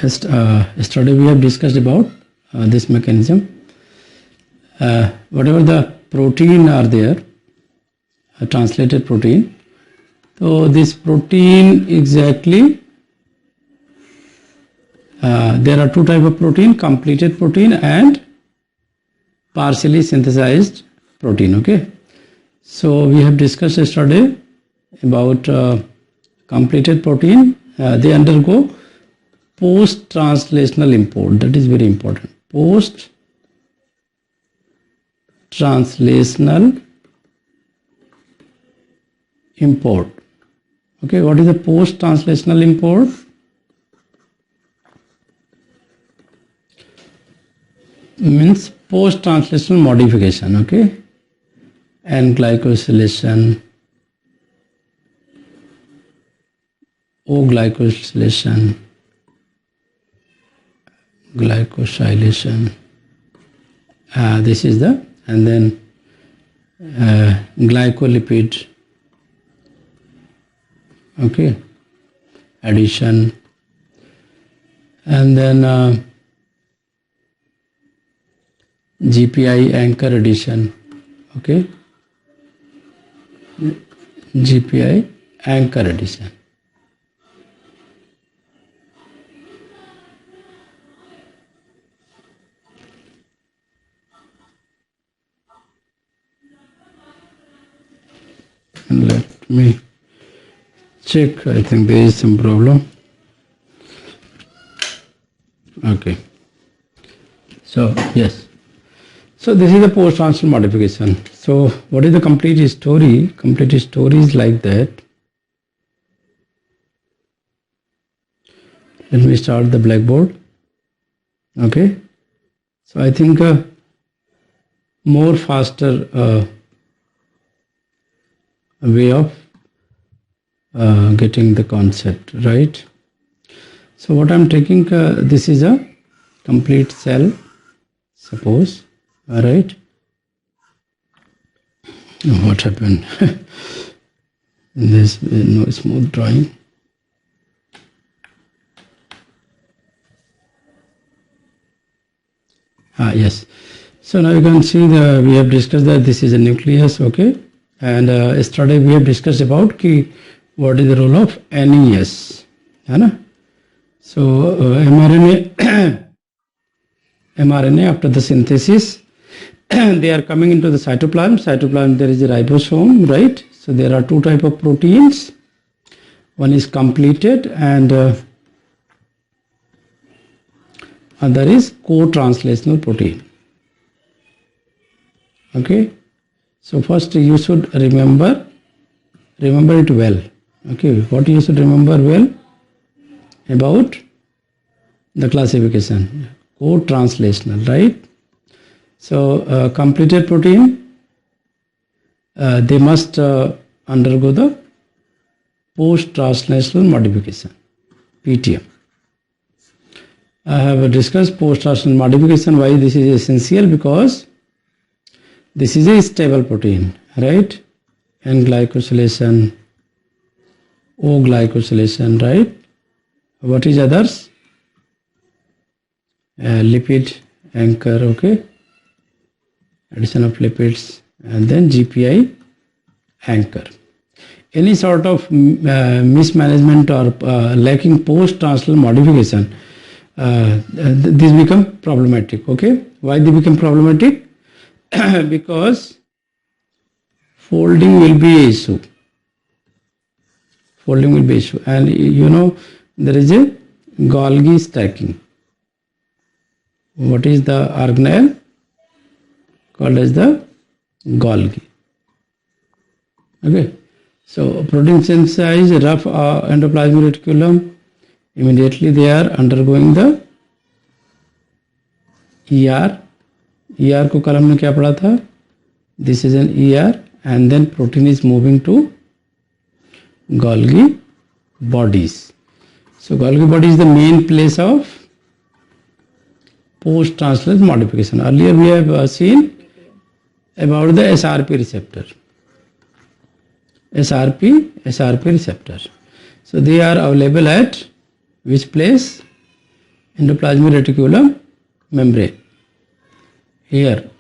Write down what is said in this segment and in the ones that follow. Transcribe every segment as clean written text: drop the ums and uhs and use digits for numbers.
Yesterday we have discussed about this mechanism. Whatever the protein are there, a translated protein. So this protein exactly, there are two types of protein: completed protein and partially synthesized protein. Okay, so we have discussed yesterday about completed protein. They undergo post-translational import. That is very important. Post-translational import. Okay, what is the post-translational import? Means post-translational modification. Okay, N-glycosylation, O-glycosylation, glycosylation. This is the, and then glycolipid. Okay, addition, and then GPI anchor addition. Okay, GPI anchor addition. Let me check. I think there is some problem. Okay. So yes. So this is the post-translational modification. So what is the complete story? Complete story is like that. Let me start the blackboard. Okay. So I think more faster way of getting the concept, right? So what I'm taking, this is a complete cell, suppose. All right. What happened? There's no smooth drawing. Yes. So now you can see we have discussed that this is a nucleus. Okay. And yesterday we have discussed about what is the role of NES. So mRNA after the synthesis, they are coming into the cytoplasm. Cytoplasm, there is a ribosome, right? So there are two types of proteins. One is completed and other is co-translational protein. Okay. So first you should remember it well. Okay. What you should remember well about the classification? Co-translational, right? So completed protein, they must undergo the post-translational modification, PTM. I have discussed post-translational modification. Why this is essential? Because this is a stable protein, right? N-glycosylation, O-glycosylation, right? What is others? Lipid anchor, okay? Addition of lipids, and then GPI anchor. Any sort of mismanagement or lacking post-translational modification, this become problematic. Okay, why they become problematic? Because folding will be an issue. Folding will be an issue, and you know there is a Golgi stacking. What is the organelle? Called as the Golgi. Okay, so protein synthesize rough endoplasmic reticulum. Immediately they are undergoing the ER. ER को कलम में क्या पढ़ा था? This is an ER, and then protein is moving to Golgi bodies. So Golgi body is the main place of post-translational modification. Earlier we have seen about the SRP receptor. SRP receptor. So they are available at which place? endoplasmic reticulum membrane. Here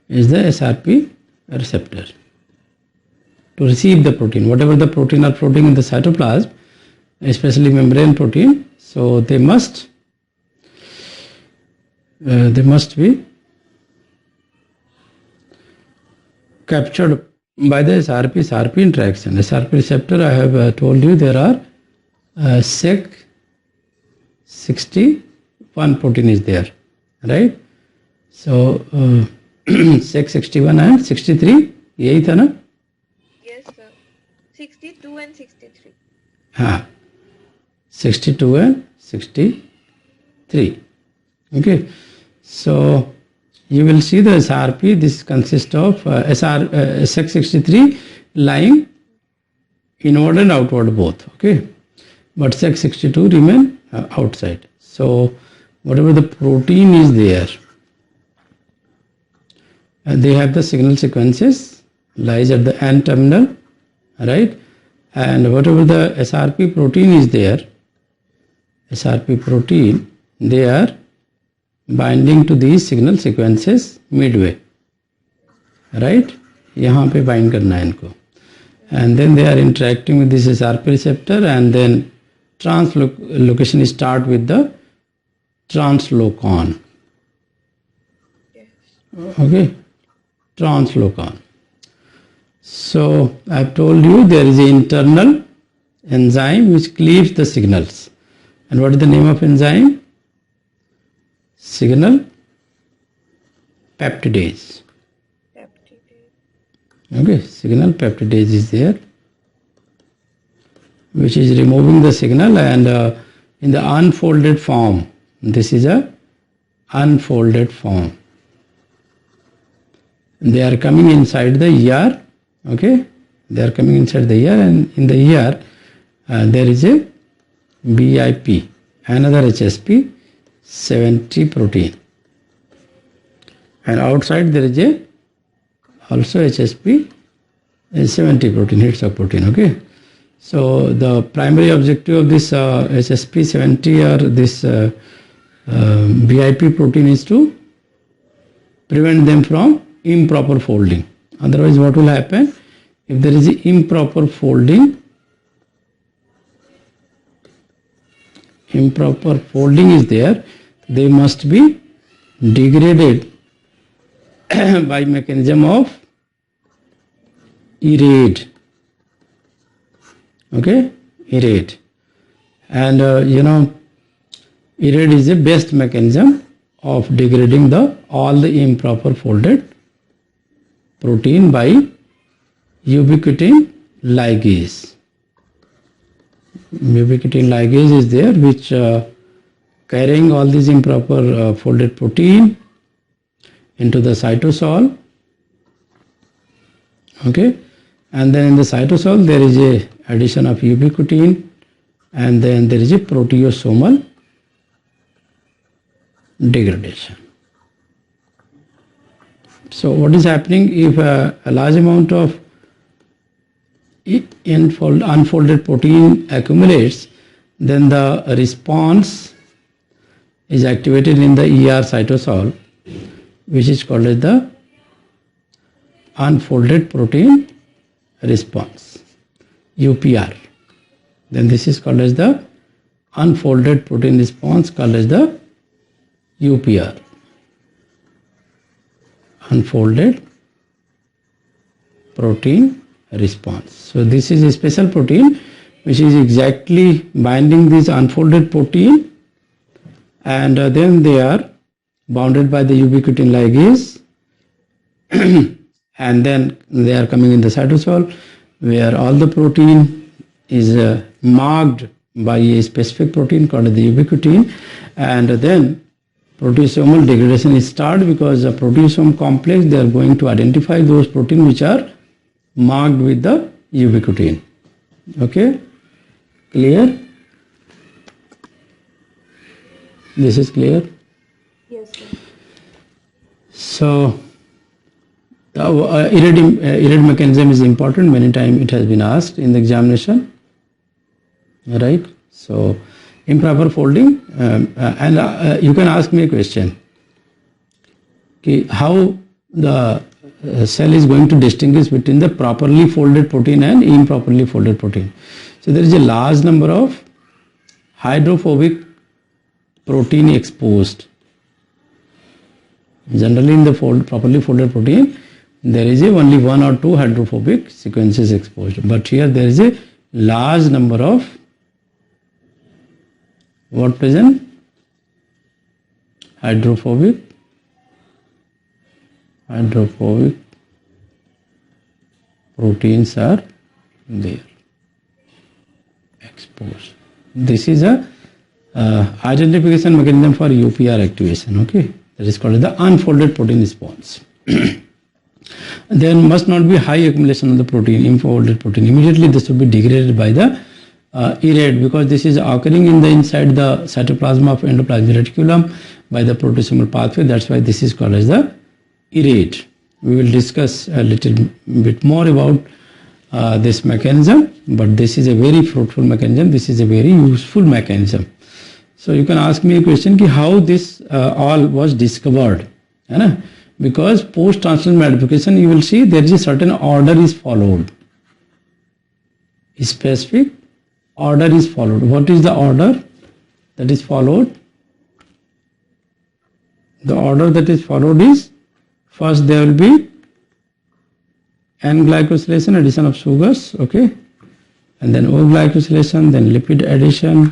is the SRP receptor to receive the protein. Whatever the protein are floating in the cytoplasm, especially membrane protein, so they must be captured by the SRP interaction. SRP receptor, I have told you there are SEC61 protein is there, right? So SEC61 and 63 यही था ना? Yes sir, 62 and 63. हाँ, 62 and 63. Okay, so you will see the SRP. This consists of SEC63 lying inward and outward both. Okay, but SEC62 remain outside. So whatever the protein is there, they have the signal sequences lies at the N terminal, right? And whatever the SRP protein is there, SRP protein, they are binding to these signal sequences midway, right? यहाँ पे bind करना है इनको, and then they are interacting with this SRP receptor, and then translocation start with the translocon. Okay, translocon. So I have told you there is an internal enzyme which cleaves the signals. And what is the name of enzyme? Signal peptidase. Okay, signal peptidase is there, which is removing the signal, and in the unfolded form. This is a unfolded form. They are coming inside the ER. Okay, they are coming inside the ER, and in the ER there is a BIP, another HSP 70 protein, and outside there is a also HSP 70 protein, hits of protein. Okay, so the primary objective of this HSP 70 or this BIP protein is to prevent them from improper folding. Otherwise, what will happen? If there is improper folding is there, they must be degraded by mechanism of ERADE. Okay, ERADE, and ERADE is the best mechanism of degrading all the improper folded protein by ubiquitin ligase. Ubiquitin ligase is there, which carrying all these improper folded protein into the cytosol. Okay, and then in the cytosol there is a addition of ubiquitin, and then there is a proteasomal degradation. So what is happening if a large amount of unfolded protein accumulates, then the response is activated in the ER cytosol, which is called as the unfolded protein response, UPR. Then this is called as the unfolded protein response, called as the UPR, unfolded protein response. So this is a special protein which is exactly binding this unfolded protein, and then they are bounded by the ubiquitin ligase and then they are coming in the cytosol, where all the protein is marked by a specific protein called the ubiquitin, and then proteasomal degradation is started, because the proteasome complex, they are going to identify those proteins which are marked with the ubiquitin. Okay, clear? This is clear? Yes sir. So the ERADE mechanism is important. Many times it has been asked in the examination, right? So improper folding, and you can ask me a question. Okay, how the cell is going to distinguish between the properly folded protein and improperly folded protein. So there is a large number of hydrophobic protein exposed. Generally in the properly folded protein, there is only one or two hydrophobic sequences exposed. But here there is a large number of what present? Hydrophobic proteins are there exposed. This is a identification mechanism for UPR activation. Okay, that is called the unfolded protein response. There must not be high accumulation of the protein, unfolded protein. Immediately this will be degraded by the ERAD, because this is occurring in the inside the cytoplasm of endoplasmic reticulum by the proteasomal pathway. That's why this is called as the ERAD. We will discuss a little bit more about this mechanism, but this is a very fruitful mechanism. This is a very useful mechanism. So you can ask me a question ki how this all was discovered. Because post-translational modification, you will see there is a certain order is followed. A specific order is followed. What is the order that is followed? The order that is followed is, first there will be N-glycosylation, addition of sugars, okay, and then O-glycosylation, then lipid addition,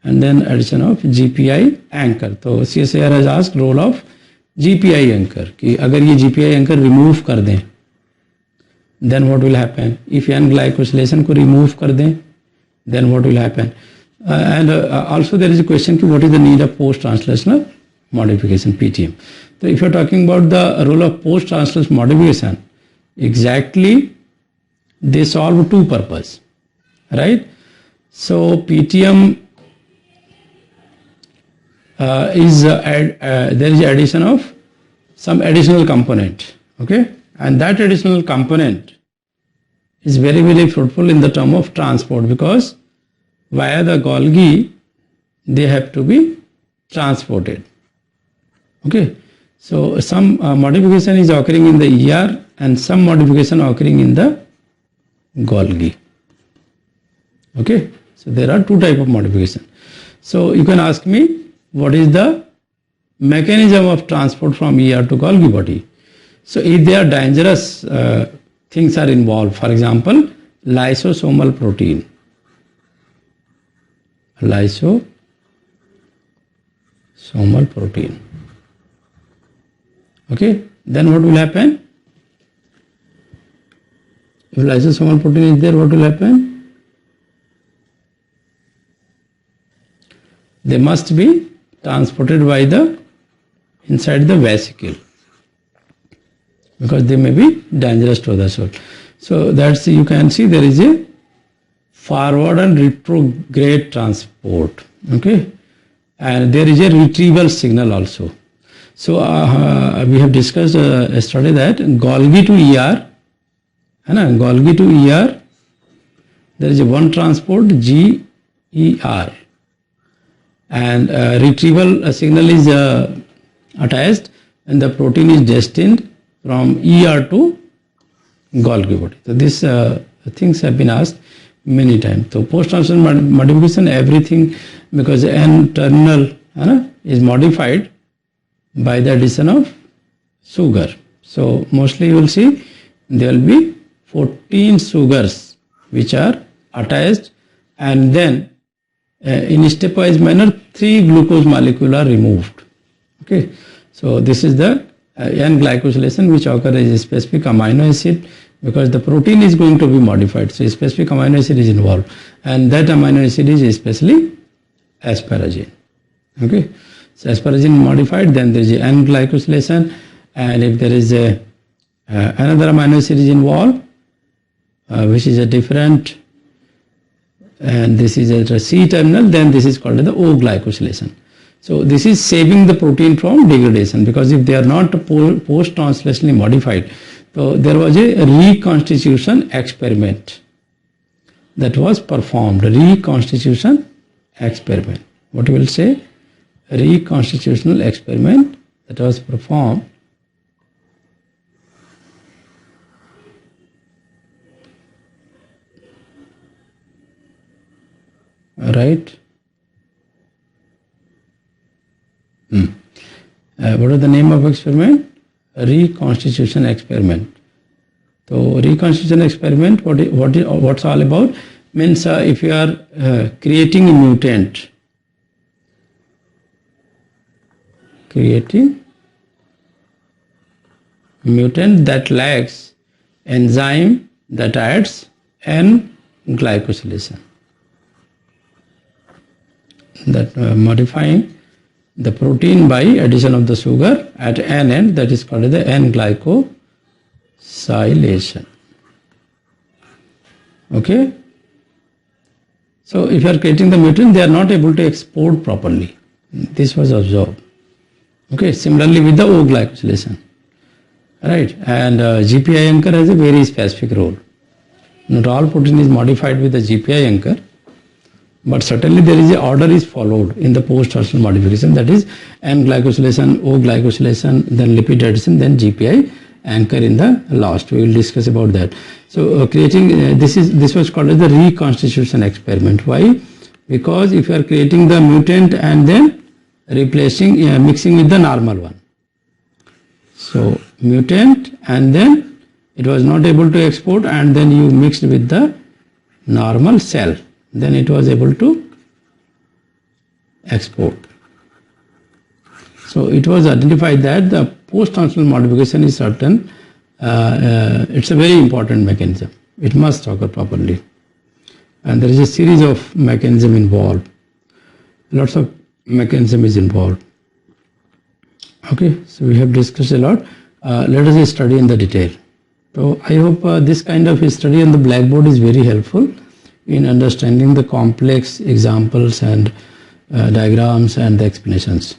and then addition of GPI anchor. So CSIR has asked role of GPI anchor कि अगर ये GPI anchor remove कर दें, then what will happen? If N-glycosylation को remove कर दें, then what will happen? And also there is a question कि what is the need of post-translational modification, PTM. So if you are talking about the role of post-translational modification, exactly they solve two purposes, right? So PTM there is addition of some additional component, okay, and that additional component is very, very fruitful in the term of transport, because via the Golgi they have to be transported, okay. So some modification is occurring in the ER and some modification occurring in the Golgi, okay. So there are two types of modification. So you can ask me, what is the mechanism of transport from ER to Golgi body? So if there are dangerous things are involved, for example, lysosomal protein. Lysosomal protein. Okay, then what will happen? If lysosomal protein is there, what will happen? They must be transported by the inside the vesicle, because they may be dangerous to the soul. So that's, you can see there is a forward and retrograde transport, okay, and there is a retrieval signal also. So we have discussed yesterday that Golgi to ER, Golgi to ER, there is a one transport GER, and retrieval signal is attached, and the protein is destined from ER to Golgi body. So these things have been asked many times. So post-translational modification, everything, because N-terminal is modified by the addition of sugar. So mostly you will see there will be 14 sugars which are attached, and then in stepwise manner 3 glucose molecules are removed. Okay, so this is the N-glycosylation which occurs as a specific amino acid, because the protein is going to be modified. So a specific amino acid is involved, and that amino acid is especially asparagine. Okay, so asparagine modified, then there is a N-glycosylation, and if there is a another amino acid is involved, which is a different, and this is at a C terminal, then this is called the O-glycosylation. So this is saving the protein from degradation, because if they are not post-translationally modified, so there was a reconstitution experiment that was performed, reconstitution experiment. What you will say? Reconstitutional experiment that was performed right. What is the name of experiment? Reconstitution experiment. So reconstitution experiment, what's all about? Means if you are creating a mutant, that lacks enzyme that adds N-glycosylation. That modifying the protein by addition of the sugar at N end, that is called the N-glycosylation. Okay. So if you are creating the mutant, they are not able to export properly. This was observed. Okay. Similarly with the O-glycosylation. Right. And GPI anchor has a very specific role. Not all protein is modified with the GPI anchor, but certainly there is a order is followed in the post-translational modification, that is N-glycosylation, O-glycosylation, then lipid addition, then GPI anchor in the last. We will discuss about that. So creating this was called as the reconstitution experiment. Why? Because if you are creating the mutant and then replacing mixing with the normal one. So mutant and then it was not able to export, and then you mixed with the normal cell. Then it was able to export. So it was identified that the post-translational modification is certain. It's a very important mechanism. It must occur properly. And there is a series of mechanism involved. Lots of mechanism is involved. Okay, so we have discussed a lot. Let us study in the detail. So I hope this kind of study on the blackboard is very helpful in understanding the complex examples and diagrams and the explanations.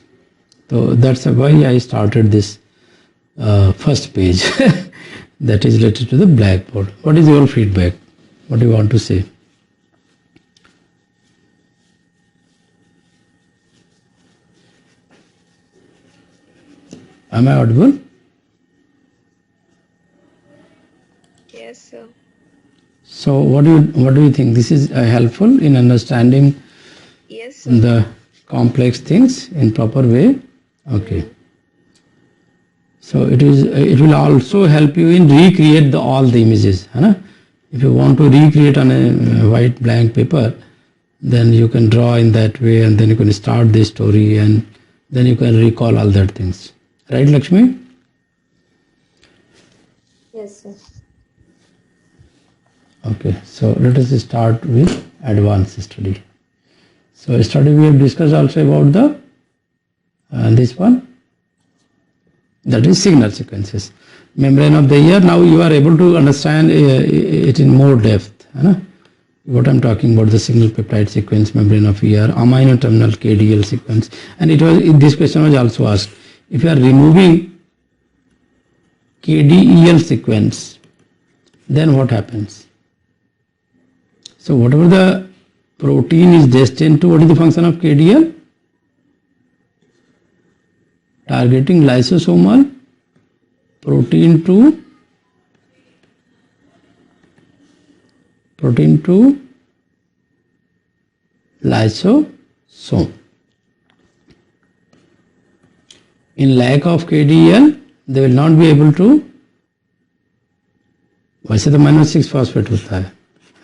So that's why I started this first page that is related to the blackboard. What is your feedback? What do you want to say? Am I audible? Yes, sir. So what do you think? This is helpful in understanding Yes, sir. the complex things in proper way? Okay. So it will also help you in recreate all the images. If you want to recreate on a white blank paper, then you can draw in that way, and then you can start the story, and then you can recall all that things. Right, Lakshmi? Yes, sir. Okay, so let us start with advanced study. So study we have discussed also about the this one, that is signal sequences. Membrane of the ear. Now you are able to understand it in more depth. What I'm talking about, the signal peptide sequence, membrane of ear, amino terminal KDL sequence. And this question was also asked. If you are removing KDEL sequence, then what happens? So whatever the protein is destined to, what is the function of KDL? Targeting lysosomal protein to lysosome. In lack of KDEL, they will not be able to. वैसे तो -6 phosphate होता है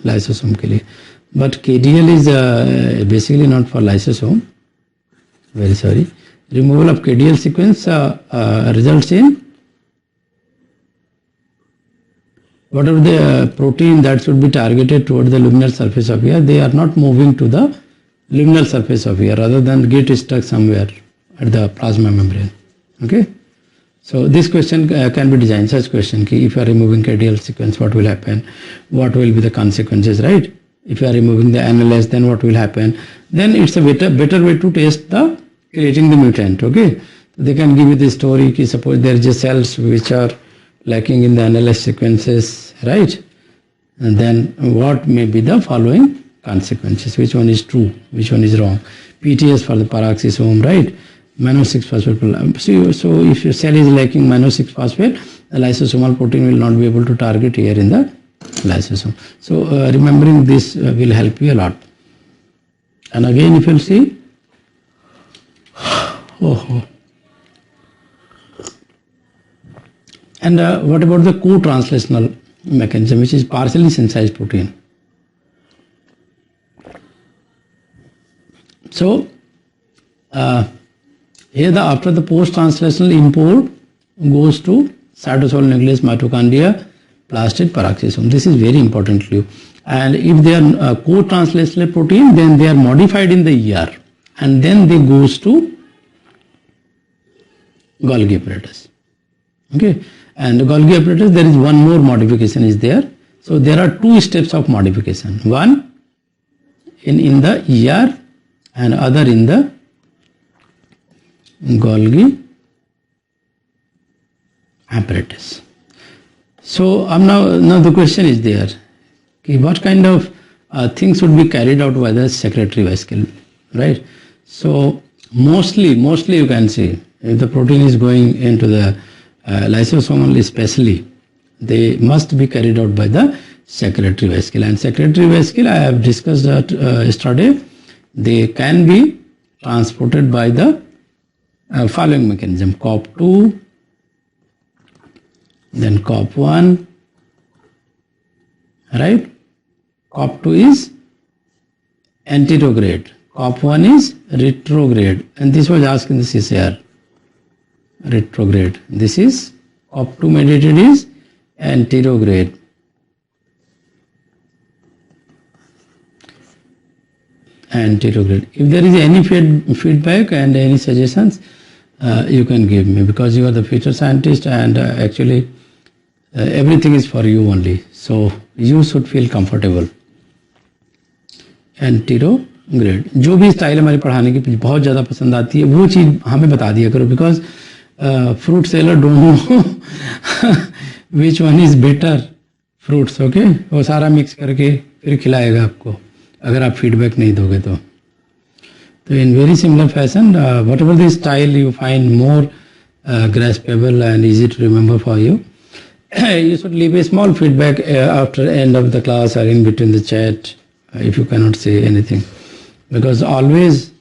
lysosome के लिए, but KDEL is basically not for lysosome. Very sorry. Removal of KDEL sequence results in whatever the protein that should be targeted toward the luminal surface of ear, they are not moving to the luminal surface of ear, rather than get stuck somewhere at the plasma membrane. Okay. So this question can be designed, such question, if you are removing KDEL sequence, what will happen? What will be the consequences, right? If you are removing the NLS, then what will happen? Then it's a better way to test the creating the mutant. Okay. They can give you the story, suppose there are just cells which are lacking in the NLS sequences, right? And then what may be the following consequences, which one is true, which one is wrong. PTS for the peroxisome, right? Mannose-6-phosphate. So if your cell is lacking mannose-6-phosphate, the lysosomal protein will not be able to target here in the lysosome. So remembering this will help you a lot. And again, if you'll see, and what about the co-translational mechanism, which is partially synthesized protein? So here after the post-translational import goes to cytosol, nucleus, mitochondria, plastid, peroxisome. This is very important to you. And if they are co-translational protein, then they are modified in the ER, and then they goes to Golgi apparatus. Okay, and Golgi apparatus, there is one more modification is there. So there are two steps of modification. One in the ER and other in the Golgi apparatus. So now the question is there, okay, what kind of things would be carried out by the secretory vesicle, right? So mostly you can see if the protein is going into the lysosomal especially, they must be carried out by the secretory vesicle. And secretory vesicle, I have discussed that yesterday, they can be transported by the following mechanism: COP2, then COP1, right? COP2 is anterograde, COP1 is retrograde, and this was asked in the CCR, retrograde. This is COP2 mediated is anterograde. Anterograde. If there is any feedback and any suggestions, you can give me, because you are the future scientist, and actually everything is for you only. So you should feel comfortable. Anterograde. जो भी style हमारे पढ़ाने की बहुत ज़्यादा पसंद आती है वो चीज़ हमें बता दिया करो, because fruit seller don't know which one is better fruits. Okay, वो सारा मिक्स करके फिर खिलाएगा आपको अगर आप फीडबैक नहीं दोगे तो. So in very similar fashion, whatever the style you find more graspable and easy to remember for you, you should leave a small feedback after end of the class or in between the chat if you cannot say anything, because always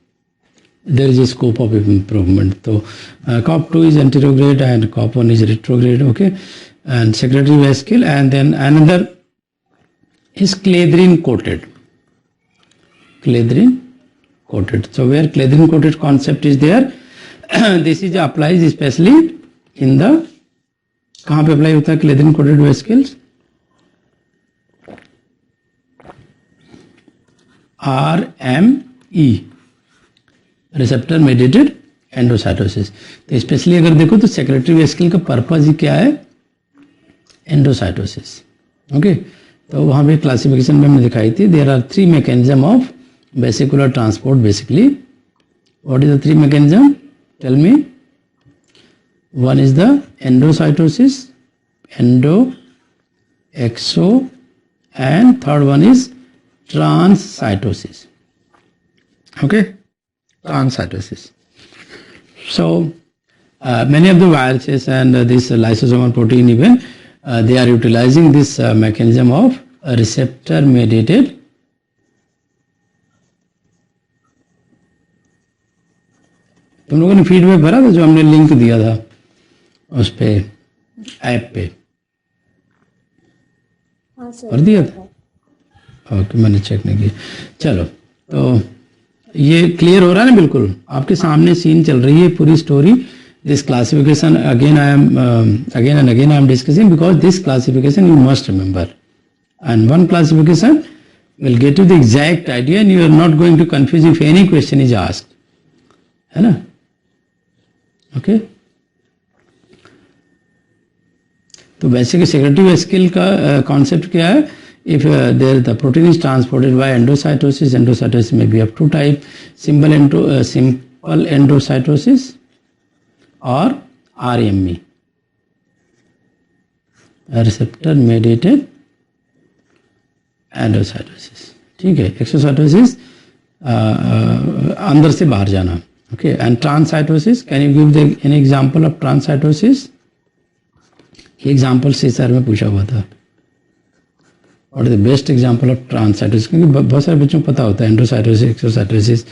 there is a scope of improvement. So COP2 is anterograde and COP1 is retrograde, okay, and secretory vesicle, and then another is cladrine coated. Cladrine coated. So where cladrine coated concept is there, this is applies especially in the, कहाँ पे apply होता है cladrine coated vesicles? RME, receptor mediated endocytosis. तो specially अगर देखो तो secretary vesicle का purpose ही क्या है? एंडोसाइटोसिस. ओके, तो वहाँ पे क्लासिफिकेशन में हमने दिखाई थी, there are 3 mechanism of vesicular transport basically. What is the 3 mechanism? Tell me. One is the endocytosis, exo, and third one is transcytosis. Okay, transcytosis. So many of the viruses and this lysosomal protein even they are utilizing this mechanism of receptor mediated तुम लोगों ने feedback भरा था जो हमने link दिया था उस पे ऐप पे? भर दिया था? ओके, मैंने चेक नहीं किया. चलो, तो ये क्लियर हो रहा है ना? बिल्कुल आपके सामने सीन चल रही है पूरी story. This classification again and again I am discussing because this classification you must remember, and one classification will get you the exact idea and you are not going to confuse if any question is asked, है ना? Okay, तो basic secretory vesicle का concept क्या है? If the protein is transported by endocytosis, endocytosis may be of 2 types: simple endocytosis or RME, receptor mediated endocytosis. ठीक है, exocytosis अंदर से बाहर जाना. Okay, and transcytosis, can you give the an example of transcytosis? Example से sir में पूछा हुआ था. और the best example of transcytosis, क्योंकि बहुत सारे बच्चों को पता होता है endocytosis, exocytosis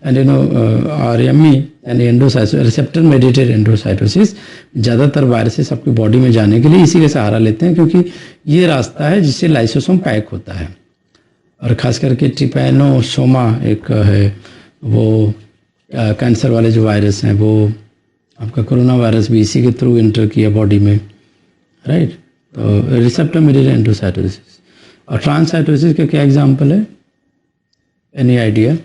and RME and endocytosis, receptor mediated endocytosis. ज़्यादातर वायरसेस आपकी बॉडी में जाने के लिए इसी का सहारा लेते हैं, क्योंकि ये रास्ता है जिससे लाइसोसोम पैक होता है. और ख़ास करके ट्रिपैनोसोमा एक है, वो कैंसर वाले जो वायरस हैं, वो आपका कोरोना वायरस भी इसी के थ्रू एंटर किया बॉडी में, राइट. तो रिसेप्टर मेडिएटेड एंडोसाइटोसिस. और ट्रांससाइटोसिस का क्या एग्जांपल है? Any idea?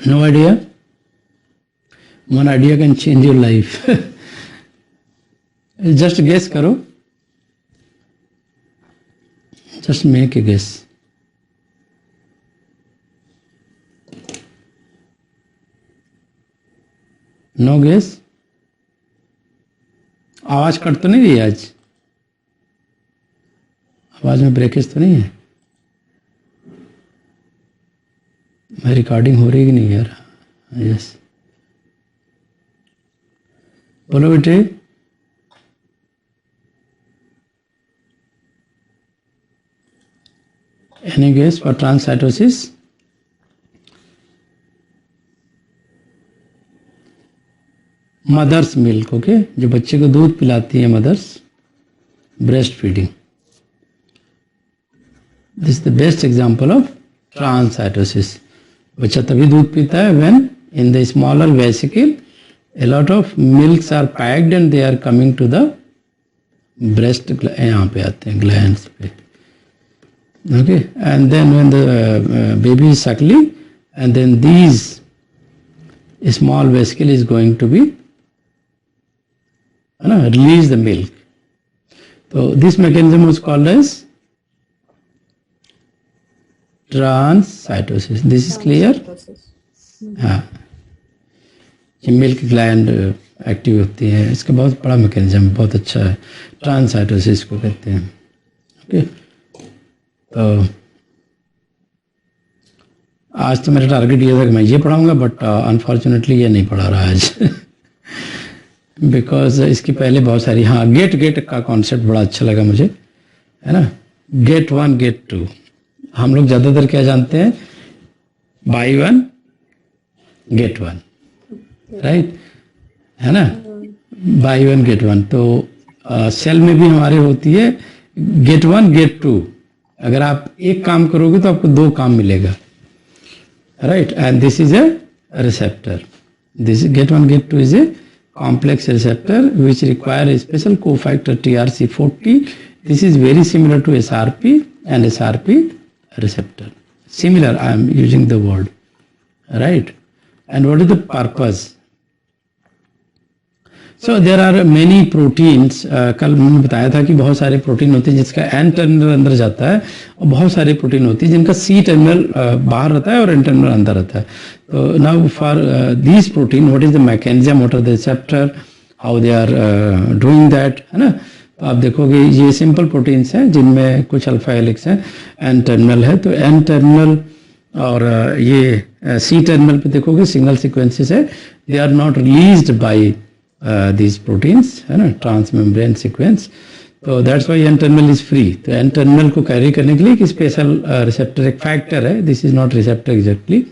No idea? One idea can change your life. Just guess करो, just make a guess. No guess? आवाज कट तो नहीं रही आज? आवाज में ब्रेकेज तो नहीं है? मैं रिकॉर्डिंग हो रही कि नहीं यार? यस, बोलो बेटे. Any guess for transcytosis? Mother's milk. Okay, जो बच्चे को दूध पिलाती है mothers, breast feeding. This the best example of transcytosis. बच्चा तभी दूध पीता है when in the smaller vesicle a lot of milks are packed and they are coming to the breast. यहाँ पे आते हैं glands पे. Okay, and then when the baby is suckling, and then these small vesicle is going to be release the milk. So this mechanism was called as transcytosis. This is clear? हाँ, ये milk gland active होती है. इसका बहुत बड़ा mechanism, बहुत अच्छा है. ट्रांससाइटोसिस को कहते हैं. ओके, तो आज तो मेरा टारगेट ये था कि मैं ये पढ़ाऊंगा, बट अनफॉर्चुनेटली ये नहीं पढ़ा रहा आज. बिकॉज इसकी पहले बहुत सारी, हाँ, गेट का कॉन्सेप्ट बड़ा अच्छा लगा मुझे, है ना. Gate 1 gate 2. हम लोग ज़्यादातर क्या जानते हैं? बाई 1 गेट 1, राइट, है ना. By 1 gate 1. तो सेल में भी हमारे होती है गेट 1 गेट 2. अगर आप एक काम करोगे तो आपको 2 काम मिलेगा, right. And this is a receptor. This gate 1 gate 2 is a complex receptor which require a special cofactor TRC40. This is very similar to SRP and SRP receptor. Similar, I am using the word, right. And what is the purpose? So there are many proteins. कल मैंने बताया था कि बहुत सारे protein होते हैं जिसका एन टर्मिनल अंदर जाता है, और बहुत सारे प्रोटीन होते हैं जिनका सी टर्मिनल बाहर रहता है और एन टर्मिनल अंदर रहता है. तो now for these protein, what is the mechanism, what are the receptor, how they are doing that, है ना. तो आप देखोगे ये सिंपल प्रोटीन्स हैं जिनमें कुछ अल्फा हेलिक्स हैं, एन टर्मिनल है. तो एन टर्मिनल और ये सी टर्मिनल पे देखोगे सिंगल सीक्वेंसेस है. They are not released by these proteins, है ना, ट्रांसमेम्ब्रेन सीक्वेंस. तो that's why N terminal is free. तो एन टर्मिनल को कैरी करने के लिए एक स्पेशल रिसेप्टर, एक फैक्टर है. This is not receptor exactly,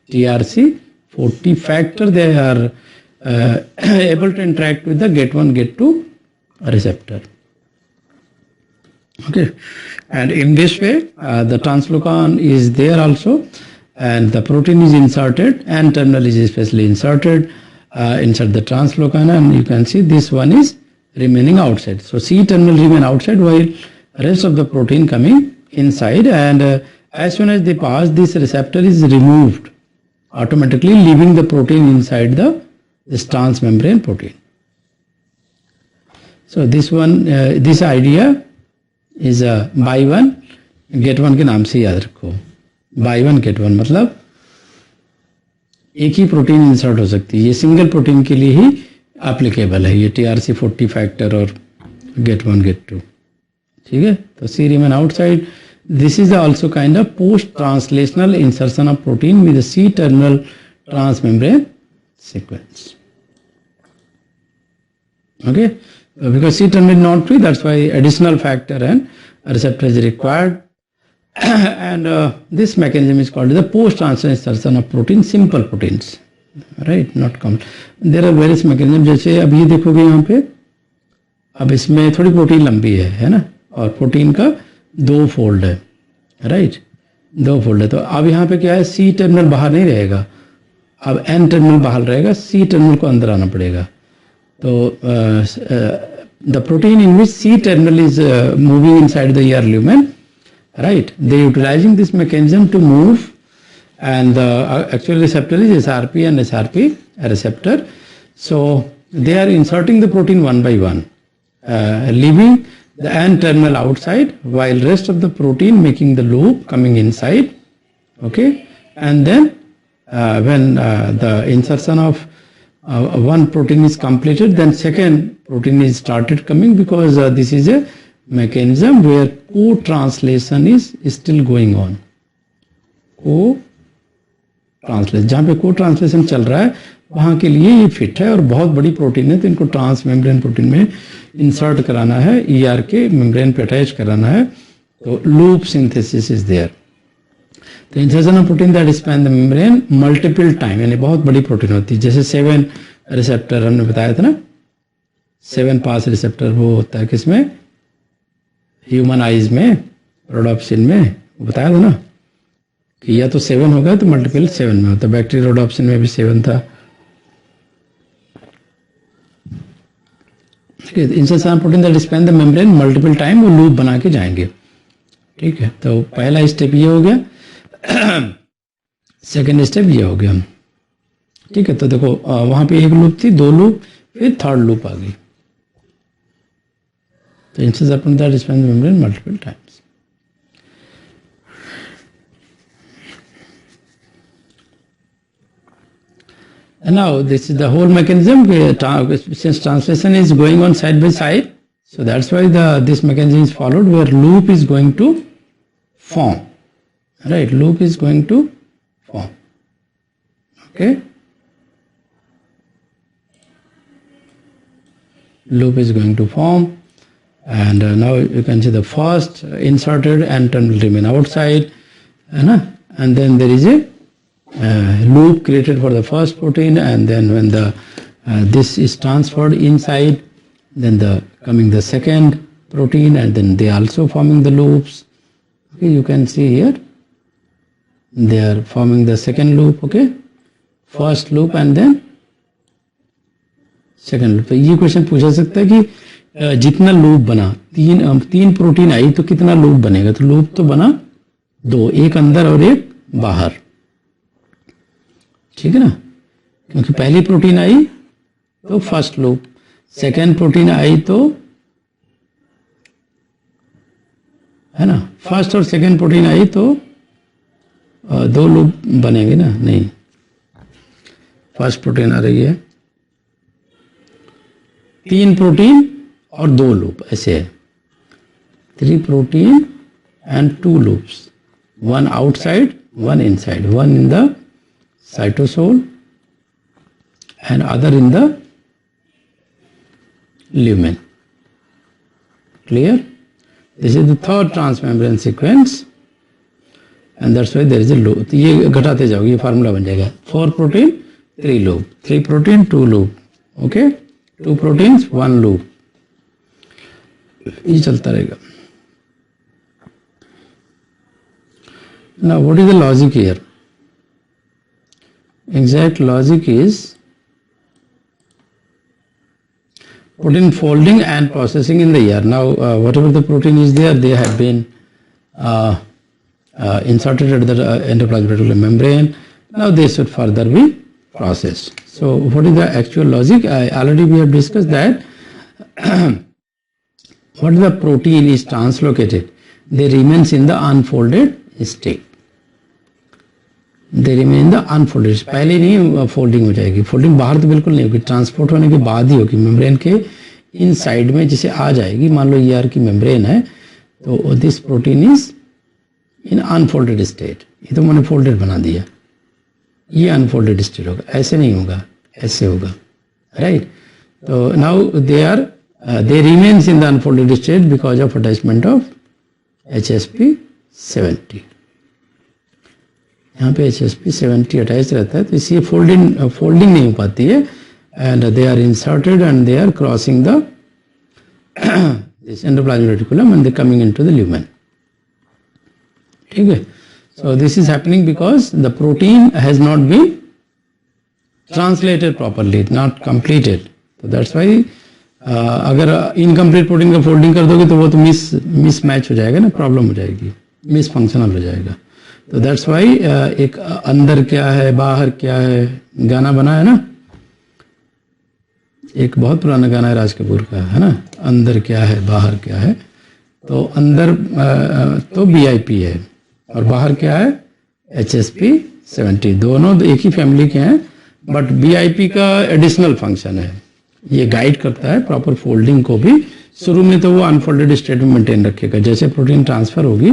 TRC40 factor. They are able to interact with the gate 1 gate 2 receptor. Okay, and in this way the translocan is there also, and the protein is inserted, and terminal is especially inserted inside the translocan, and you can see this one is remaining outside. So C terminal remain outside while rest of the protein coming inside, and as soon as they pass, this receptor is removed automatically, leaving the protein inside this transmembrane protein. So this one, this idea is buy one get one के नाम से याद रखो. buy one get one मतलब एक ही protein insert हो सकती है. ये सिंगल प्रोटीन के लिए ही एप्लीकेबल है ये TRC40 फैक्टर और गेट 1 गेट 2, ठीक है. तो C remain outside. This is also kind of post translational insertion of protein with the C terminal transmembrane sequence. Okay, because C terminal is not free, that's why additional factor and receptor is required. And this mechanism is called the post translational insertion of protein, simple proteins, right, not complex. There are various mechanisms. जैसे अब ये देखोगे यहाँ पे, अब इसमें थोड़ी protein लंबी है ना, और प्रोटीन का 2 फोल्ड है, राइट, 2 फोल्ड है. तो अब यहाँ पे क्या है, C टर्मिनल बाहर नहीं रहेगा, अब N टर्मिनल बाहर रहेगा, C टर्मिनल को अंदर आना पड़ेगा. तो the protein in which C terminal is moving inside the ER lumen, right, they utilizing this mechanism to move, and the actual receptor is SRP and SRP receptor. So they are inserting the protein one by one, leaving the N terminal outside while rest of the protein making the loop coming inside. Okay, and then when the insertion of one protein is completed, then second protein is started coming, because this is a mechanism where co-translation is still going on. Co-translation, जहाँ पे co-translation चल रहा है वहाँ के लिए ये fit है, और बहुत बड़ी प्रोटीन है तो इनको ट्रांस मेम्ब्रेन प्रोटीन में इंसर्ट कराना है, ER के मेम्ब्रेन पे अटैच कराना है, तो लूप सिंथेसिस इज देयर. तो insertion of protein that span the membrane multiple time, यानी बहुत बड़ी प्रोटीन होती है. जैसे 7 रिसेप्टर हमने बताया था ना, 7 पास रिसेप्टर वो होता है किसमें, ह्यूमन आइज में, रोडोप्सिन में, बताया था ना कि या तो 7 होगा तो मल्टीपल 7 में होता है. बैक्टीरिया रोडोप्सिन में भी 7 था. Insertion protein that span the membrane multiple time, वो लूप बना के जाएंगे. ठीक है, तो पहला स्टेप ये हो गया. सेकेंड स्टेप ये हो गया. ठीक है, तो देखो वहां पे एक लूप थी, 2 लूप, फिर थर्ड लूप आ गई. तो insertion protein that span the membrane multiple times. And now this is the whole mechanism, since translation is going on side by side, so that's why this mechanism is followed, where loop is going to form, right, loop is going to form. Okay, loop is going to form, and now you can see the first inserted and will remain outside, and then there is a loop created for the first protein, and then when the this is transferred inside, then coming the second protein, and then they also forming the loops. Okay, you can see here they are forming the second loop. Okay, first loop and then second loop. तो ये question पूछा सकता है कि जितना loop बना, तीन protein आई तो कितना लूप बनेगा. तो लूप तो बना 2, एक अंदर और एक बाहर. ठीक है ना, क्योंकि पहली प्रोटीन आई तो फर्स्ट लूप, सेकेंड प्रोटीन आई तो, है ना, फर्स्ट और सेकेंड प्रोटीन आई तो 2 लूप बनेंगे ना. नहीं, फर्स्ट प्रोटीन आ रही है, 3 प्रोटीन और 2 लूप, ऐसे है. 3 protein and 2 loops, 1 outside 1 inside, 1 in the cytosol and other in the lumen. Clear? This is the third transmembrane sequence, and that's why there is a loop. ये घटाते जाओगे, ये formula बन जाएगा. 4 protein 3 loop, 3 protein 2 loop. Okay, 2 proteins 1 loop. ये चलता रहेगा. Now what is the logic here? Exact logic is protein folding and processing in the ER. Now whatever the protein is there, they have been inserted at the endoplasmic reticulum membrane. Now they should further be processed. So what is the actual logic? Already we have discussed that what the protein is translocated, they remains in the unfolded state. They remain the unfolded, पहले नहीं folding हो जाएगी, folding बाहर तो बिल्कुल नहीं होगी, transport होने के बाद ही होगी, मेम्ब्रेन के इन साइड में जिसे आ जाएगी, मान लो ER की मेम्ब्रेन है तो this protein is in unfolded state, ये तो मैंने फोल्डेड बना दिया, ये अनफोल्डेड स्टेट होगा, ऐसे नहीं होगा, ऐसे होगा, राइट। तो now they remains in the unfolded state because of attachment of HSP70, यहाँ पे HSP70 अटैच रहता है तो इसलिए फोल्डिंग नहीं हो पाती है, and they are inserted and they are crossing the this endoplasmic reticulum and they coming into the lumen, ठीक है। So this is happening because the protein has not been translated properly, not completed, तो that's why अगर incomplete protein का folding कर दोगे तो वो तो मिस मैच हो जाएगा ना, प्रॉब्लम हो जाएगी, मिस फंक्शनल हो जाएगा। तो दैट्स वाई एक अंदर क्या है बाहर क्या है गाना बना है ना, एक बहुत पुराना गाना है राज कपूर का, है ना, अंदर क्या है बाहर क्या है, तो अंदर तो BIP है और बाहर क्या है HSP70, दोनों एक ही फैमिली के हैं, बट BIP का एडिशनल फंक्शन है, ये गाइड करता है प्रॉपर फोल्डिंग को भी। शुरू में तो वो अनफोल्डेड स्टेट में मेंटेन रखेगा, जैसे प्रोटीन ट्रांसफर होगी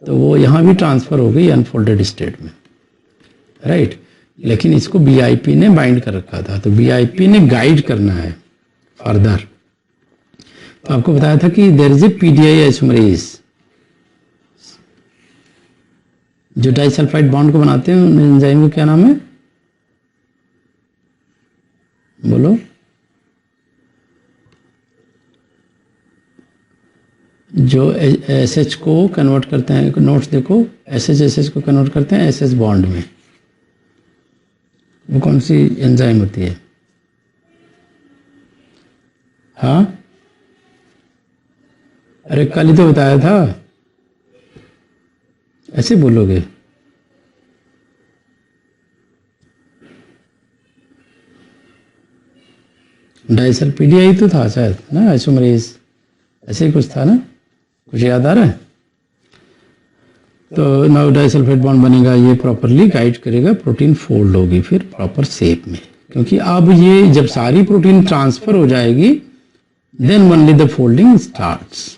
तो वो यहाँ भी ट्रांसफर हो गई अनफोल्डेड स्टेट में, राइट। लेकिन इसको BIP ने बाइंड कर रखा था, तो BIP ने गाइड करना है फर्दर। तो आपको बताया था कि there is a PDI isomerase, जो डाइसल्फाइड बॉन्ड को बनाते हैं उन एंजाइम का क्या नाम है, बोलो। जो SH को कन्वर्ट करते हैं, नोट्स देखो, SH को कन्वर्ट करते हैं SS बॉन्ड में, वो कौन सी एंजाइम होती है? हाँ, अरे कल ही तो बताया था, ऐसे बोलोगे। डाइसल्फ PDI तो था शायद ना, आइसोमरेज ऐसे ही कुछ था ना, कुछ याद आ रहा है? तो नाउ डाइसल्फाइड बॉन्ड बनेगा, ये प्रॉपरली गाइड करेगा, प्रोटीन फोल्ड होगी फिर प्रॉपर शेप में, क्योंकि अब ये जब सारी प्रोटीन ट्रांसफर हो जाएगी then only the folding starts,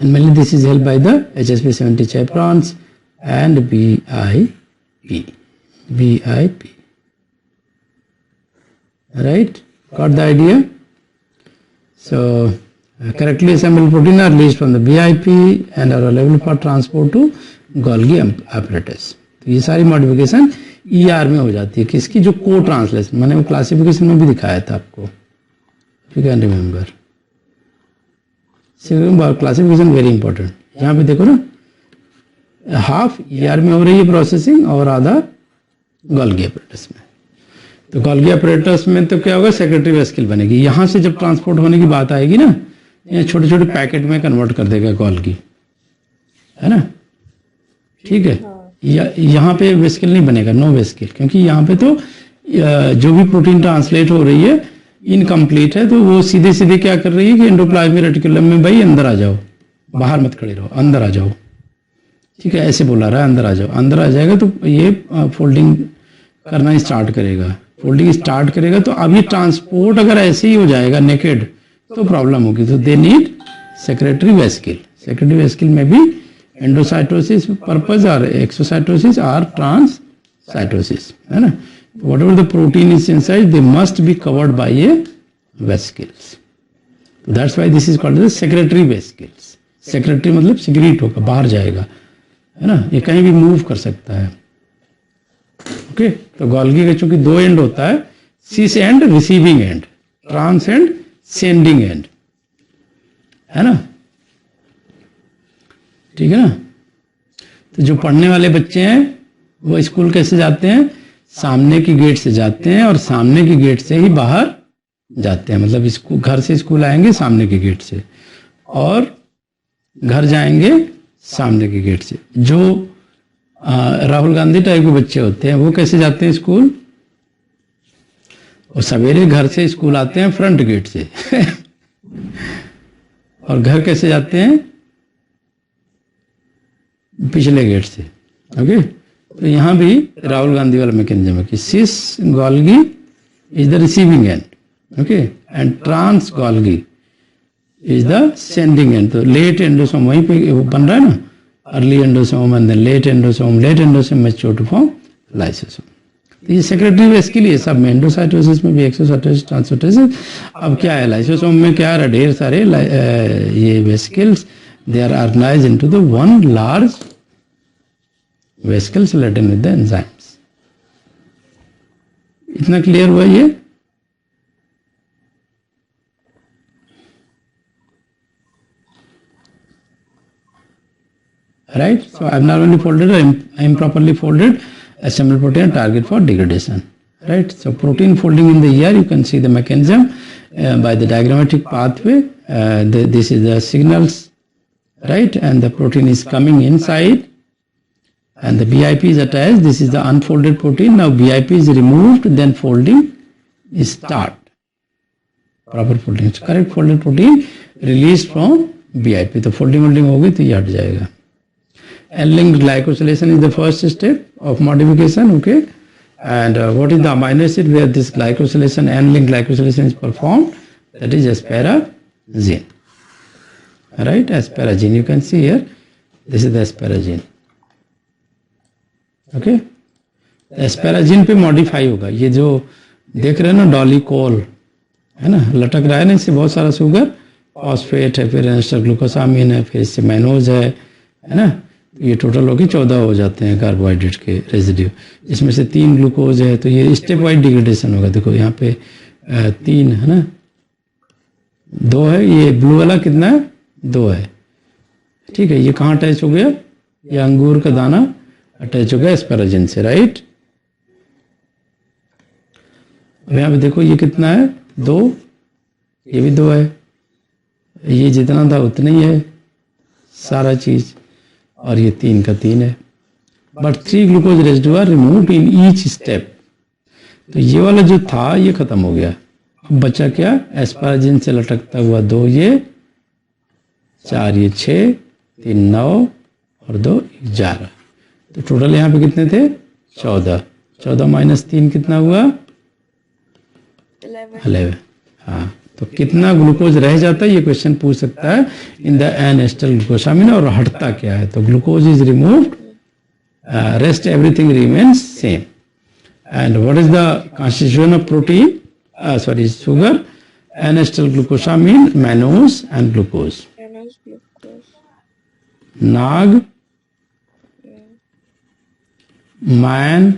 and mainly this is help by the HSP70 chaperones and BIP, right? Got the idea? So correctly assembled protein are released from the BIP and are available for transport to Golgi apparatus. तो ये सारी modification ER में हो जाती है, किसकी, जो को ट्रांसलेशन, मैंने वो क्लासिफिकेशन में भी दिखाया था आपको, you can remember. Classification very important, यहाँ पे देखो ना, हाफ ER में हो रही है प्रोसेसिंग और आधा गोल्गी apparatus में। तो गोल्गी apparatus में तो क्या होगा, सेक्रेटरी वेस्किल बनेगी, यहाँ से जब ट्रांसपोर्ट होने की बात आएगी ना, ये छोटे छोटे पैकेट में कन्वर्ट कर देगा गोल्गी, है ना, ठीक है। यहाँ पे वेस्किल नहीं बनेगा, नो वेस्किल, क्योंकि यहाँ पे तो जो भी प्रोटीन ट्रांसलेट हो रही है इनकम्प्लीट है, तो वो सीधे सीधे क्या कर रही है कि एंडोप्लाज्मिक रेटिकुलम में भाई अंदर आ जाओ, बाहर मत खड़े रहो, अंदर आ जाओ, ठीक है, ऐसे बोला रहा है, अंदर आ जाओ, अंदर आ जाएगा तो ये फोल्डिंग करना स्टार्ट करेगा, फोल्डिंग स्टार्ट करेगा, तो अभी ट्रांसपोर्ट अगर ऐसे ही हो जाएगा नेकेड तो प्रॉब्लम होगी, तो दे नीड सेक्रेटरी वेस्किल, सेक्रेटरी वेस्किल में भी एंडोसाइटोसिस पर्पज और एक्सोसाइटोसिस और ट्रांससाइटोसिस, है ना, whatever the protein is inside they must be covered by a vesicles, so that's why this is called the secretory vesicles। secretory मतलब सिक्रीट होगा, बाहर जाएगा, है ना, ये कहीं भी मूव कर सकता है, ओके। तो गोल्गी का चूंकि दो एंड होता है, cis end receiving end, trans end sending end, है ना, ठीक है ना। तो जो पढ़ने वाले बच्चे हैं वो स्कूल कैसे जाते हैं, सामने की गेट से जाते हैं और सामने की गेट से ही बाहर जाते हैं, मतलब स्कूल, घर से स्कूल आएंगे सामने की गेट से और घर जाएंगे सामने की गेट से। जो राहुल गांधी टाइप के बच्चे होते हैं वो कैसे जाते हैं स्कूल, और सवेरे घर से स्कूल आते हैं फ्रंट गेट से और घर कैसे जाते हैं, पिछले गेट से, ओके। तो यहाँ भी राहुल गांधी वाला मैकेनिज्म है कि cis Golgi is the receiving end, okay, and trans Golgi is the sending end. तो लेट एंडोसोम वहीं पे वो बन रहा है ना, early endosome and then late endosome mature to form lysosome. ये सेक्रेटरी वेस्किल ये सब में, एंडोसाइटोसिस में भी एक्सोसाइटोसिस ट्रांसोसाइटोसिस. अब क्या है लाइसोसोम में, क्या है ढेर सारे ये vesicles, they are organised into the one large vesicles laden with the enzymes. इतना क्लियर हुआ ये? Right? So abnormally folded or improperly folded assembled protein target for degradation. Right? So protein folding in the ear, you can see the mechanism by the diagrammatic pathway. This is the signals, right? And the protein is coming inside, and the BIP is attached. This is the unfolded protein. Now BIP is removed, then folding is start. Proper folding. So correct folded protein released from BIP. तो folding होगी तो ये हट जाएगा. N-linked glycosylation is the first step of modification, okay? And what is the amino acid where this glycosylation, N-linked glycosylation is performed? That is asparagine. Right? Asparagine. You can see here. This is the asparagine. Okay? Asparagine पे modify होगा. ये जो देख रहे हैं ना डॉलीकोल है ना, लटक रहा है ना, इससे बहुत सारा शुगर, फॉस्फेट है, फिर एस्टर ग्लूकोसामिन है, फिर इससे मैनोज है ना. ये टोटल होके 14 हो जाते हैं कार्बोहाइड्रेट के रेजिड्यू. इसमें से 3 ग्लूकोज है, तो ये स्टेप वाइज डिग्रेडेशन होगा. देखो यहाँ पे 3 है ना, 2 है, ये ब्लू वाला कितना है, 2 है. ठीक है, ये कहाँ अटैच हो गया, ये अंगूर का दाना अटैच हो गया एस्पैराजिन से, राइट. अब यहाँ पे देखो ये कितना है, 2, ये भी 2 है, ये जितना था उतना ही है सारा चीज, और ये 3 का 3 है. But 3 glucose residue are removed in each step. तो ये वाला जो था ये खत्म हो गया. अब बचा क्या, एस्पैराजिन से लटकता हुआ 2, ये 4, ये 6, 3 9 और 2 11. तो टोटल यहाँ पे कितने थे, 14. 14 माइनस 3 कितना हुआ, 11. हाँ, तो कितना ग्लूकोज रह जाता है ये क्वेश्चन पूछ सकता है in the N ester glucosamine, और हटता क्या है. तो glucose is removed, rest everything remains same. And what is the constitution of protein, sorry sugar, N ester glucosamine, mannose and glucose. NAG man,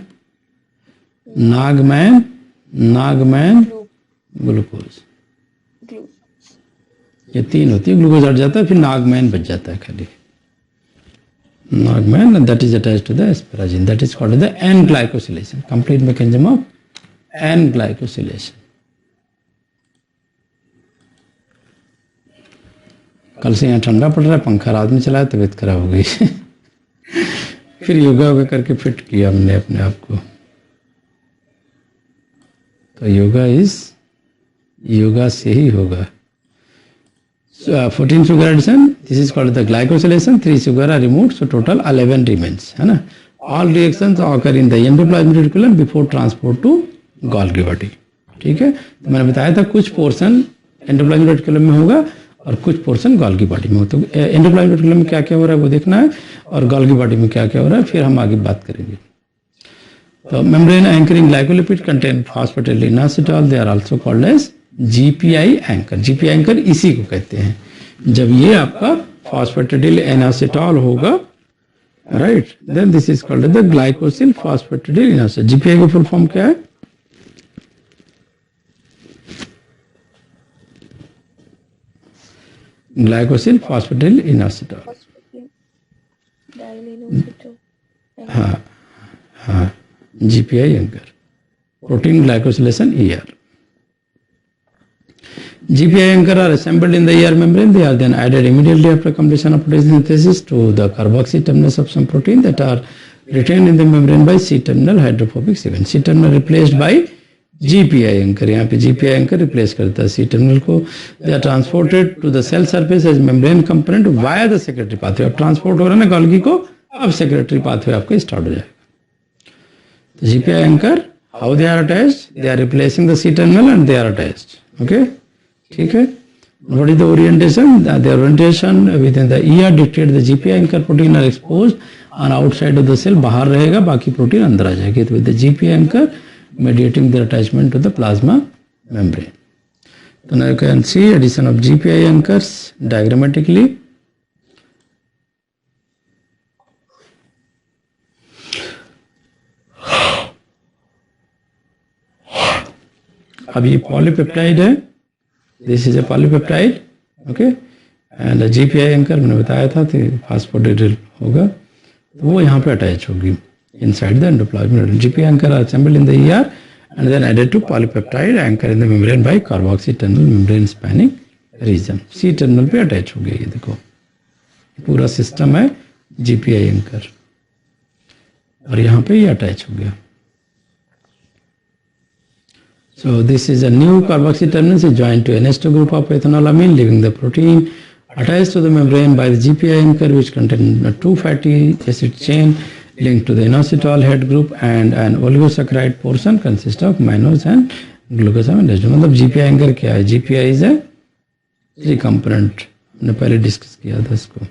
NAG man glucose, ये 3 होती है. Glucose हट जाता है, फिर नागमैन बच जाता है खाली. NAG man that is attached to the asparagine, that is called the N glycosylation. Complete mechanism of N glycosylation. कल से यहाँ ठंडा पड़ रहा है, पंखा रात में चलाया, तबीयत खराब हो गई. फिर योगा करके फिट किया हमने अपने आप को. तो योगा से ही होगा. 14 sugar addition, this is called the glycosylation. 3 sugar are removed, so total 11 remains, है ना. All reactions occur in the endoplasmic reticulum before transport to Golgi body. ठीक है, तो मैंने बताया था कुछ पोर्शन एंडोप्लाज्मिक रेटिकुलम में होगा और कुछ पोर्शन गोल्गी बॉडी में हो. तो एंडोप्लाज्मिक रेटिकुलम में क्या क्या हो रहा है वो देखना है, और गोल्गी बॉडी में क्या क्या हो रहा है फिर हम आगे बात करेंगे. तो membrane anchoring glycolipid contain phosphatidyl they are also called as GPI anchor. GPI anchor इसी को कहते हैं जब ये आपका फॉस्फेटिडिल एनासेटॉल होगा, right, then this is called the glycosyl phosphatidyl inositol. GPI का फुल फॉर्म क्या है, ग्लाइकोसिल फॉस्फेटिडिल एनासेटॉल. हाँ हाँ, GPI anchor, protein glycosylation ER. GPI anchor are assembled in the ER membrane. They are then added immediately after completion of protein synthesis to the carboxy terminals of some protein that are retained in the membrane by C-terminal hydrophobic event. C-terminal replaced by GPI anchor. यहाँ पे GPI anchor replace करता है C-terminal को. They are transported to the cell surface as membrane component via the secretory pathway. अब transport हो रहा है ना Golgi को, अब secretory pathway आपका start हो जाएगा. तो GPI anchor, how they are attached? They are replacing the C terminal and they are attached. Okay, ठीक है. What is the orientation? The orientation within the ER dictate the GPI anchor protein are exposed on outside of the cell. बाहर रहेगा, बाकी protein अंदर आ जाएगी. तो with the GPI anchor mediating the attachment to the plasma membrane. So now you can see addition of GPI anchors diagrammatically. अब ये polypeptide है. This is A polypeptide. Okay, and GPI anchor मैंने बताया था तो फास्फोडेटाइल होगा, तो वो यहाँ पे अटैच होगी inside the endoplasmic. GPI anchor are assembled in the ER and then added to polypeptide anchor in the membrane by carboxy terminal membrane spanning region. C terminal पे अटैच हो गया. ये देखो पूरा सिस्टम है GPI एंकर, और यहाँ पे ये अटैच हो गया. So this is a new carboxy terminus is joined to NH2 group of ethanolamine, leaving the protein attached to the membrane by the GPI anchor, which contain a 2 fatty acid chain linked to the inositol head group, and an oligosaccharide portion consists of mannose and glucosamine. मतलब GPI anchor क्या है? GPI is a 3 component. हमने पहले discuss किया था इसको.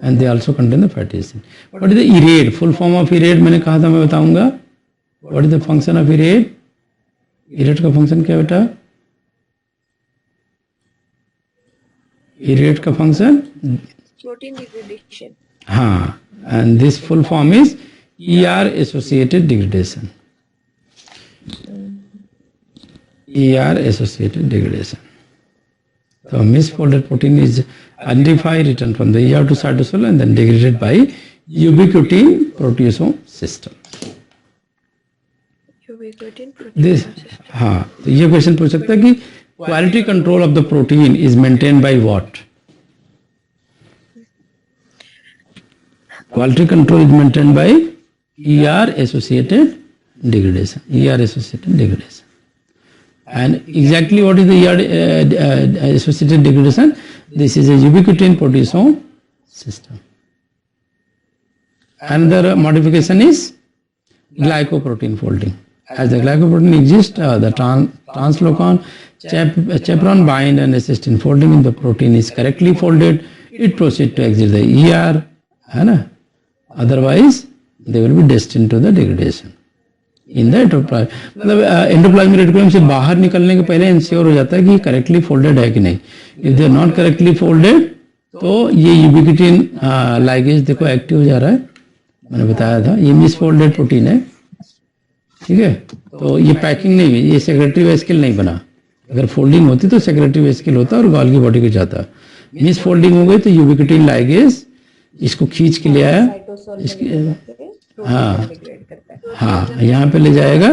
And they also contain the fatty acid. What is the ERADE? Full form of ERADE मैंने कहा था, मैं बताऊंगा. What is the function of ERADE? ERADE का फंक्शन क्या बेटा? ERADE का फंक्शन protein degradation. हाँ, and this full form is ER associated degradation. ER associated degradation. So misfolded protein is identified, written from the ER to cytosol and then degraded by ubiquitin proteasome system. Ubiquitin This, proteasome system. हाँ, तो ये question पूछ सकता है कि quality control of the protein is maintain by what? Quality control is maintained by ER associated degradation. ER associated degradation. And exactly what is the ER associated degradation? This is a ubiquitin proteasome system. Another modification is glycoprotein folding. As the glycoprotein exists, the translocon, chaperone bind and assist in folding in the protein is correctly folded. It proceeds to exit the ER. है ना? Otherwise they will be destined to the degradation in the endoplasm. मतलब endoplasmic reticulum से बाहर निकलने के पहले ensure हो जाता है कि करेक्टली फोल्डेड है कि नहीं. If they are not correctly folded तो ये यूबिक्विटिन लाइगेज देखो एक्टिव हो जा रहा है. मैंने बताया था ये मिसफोल्डेड प्रोटीन है. ठीक है, तो ये पैकिंग नहीं हुई, ये सेक्रेटरी वेसिकल नहीं बना. अगर फोल्डिंग होती तो सेक्रेटरी वेसिकल होता और गॉल्गी बॉडी को जाता. मिस फोल्डिंग हो गई तो यूबिक्विटिन लाइगेज इसको खींच के ले आया, इसके हाँ हाँ यहाँ पे ले जाएगा.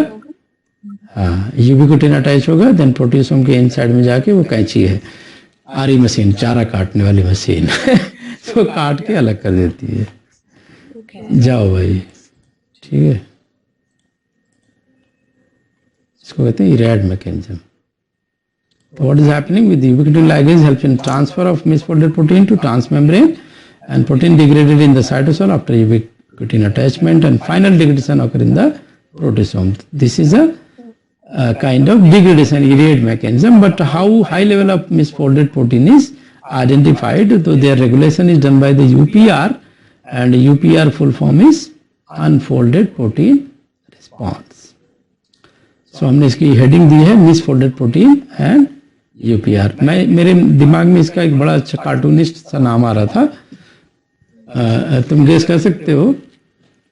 हाँ, यूबिक्विटिन अटैच होगा, देन प्रोटीसोम के इनसाइड में जाके वो कैंची है, आरी मशीन, चारा काटने वाली मशीन तो काट के अलग कर देती है. जाओ भाई, ठीक है. इसको कहते हैं ERAD mechanism. What is happening with the ubiquitin ligase helps in transfer of misfolded protein to transmembrane and protein degraded in the cytosol after ubiquitin attachment, and final degradation occur in the proteasome. This is a kind of degradation ERAD mechanism, but how high level of misfolded protein is identified, so their regulation is done by the UPR, and UPR full form is unfolded protein response. So हमने इसकी heading दी है misfolded protein and UPR. मैं मेरे दिमाग में इसका एक बड़ा अच्छा कार्टूनिस्ट सा नाम आ रहा था. तुम गेस कर सकते हो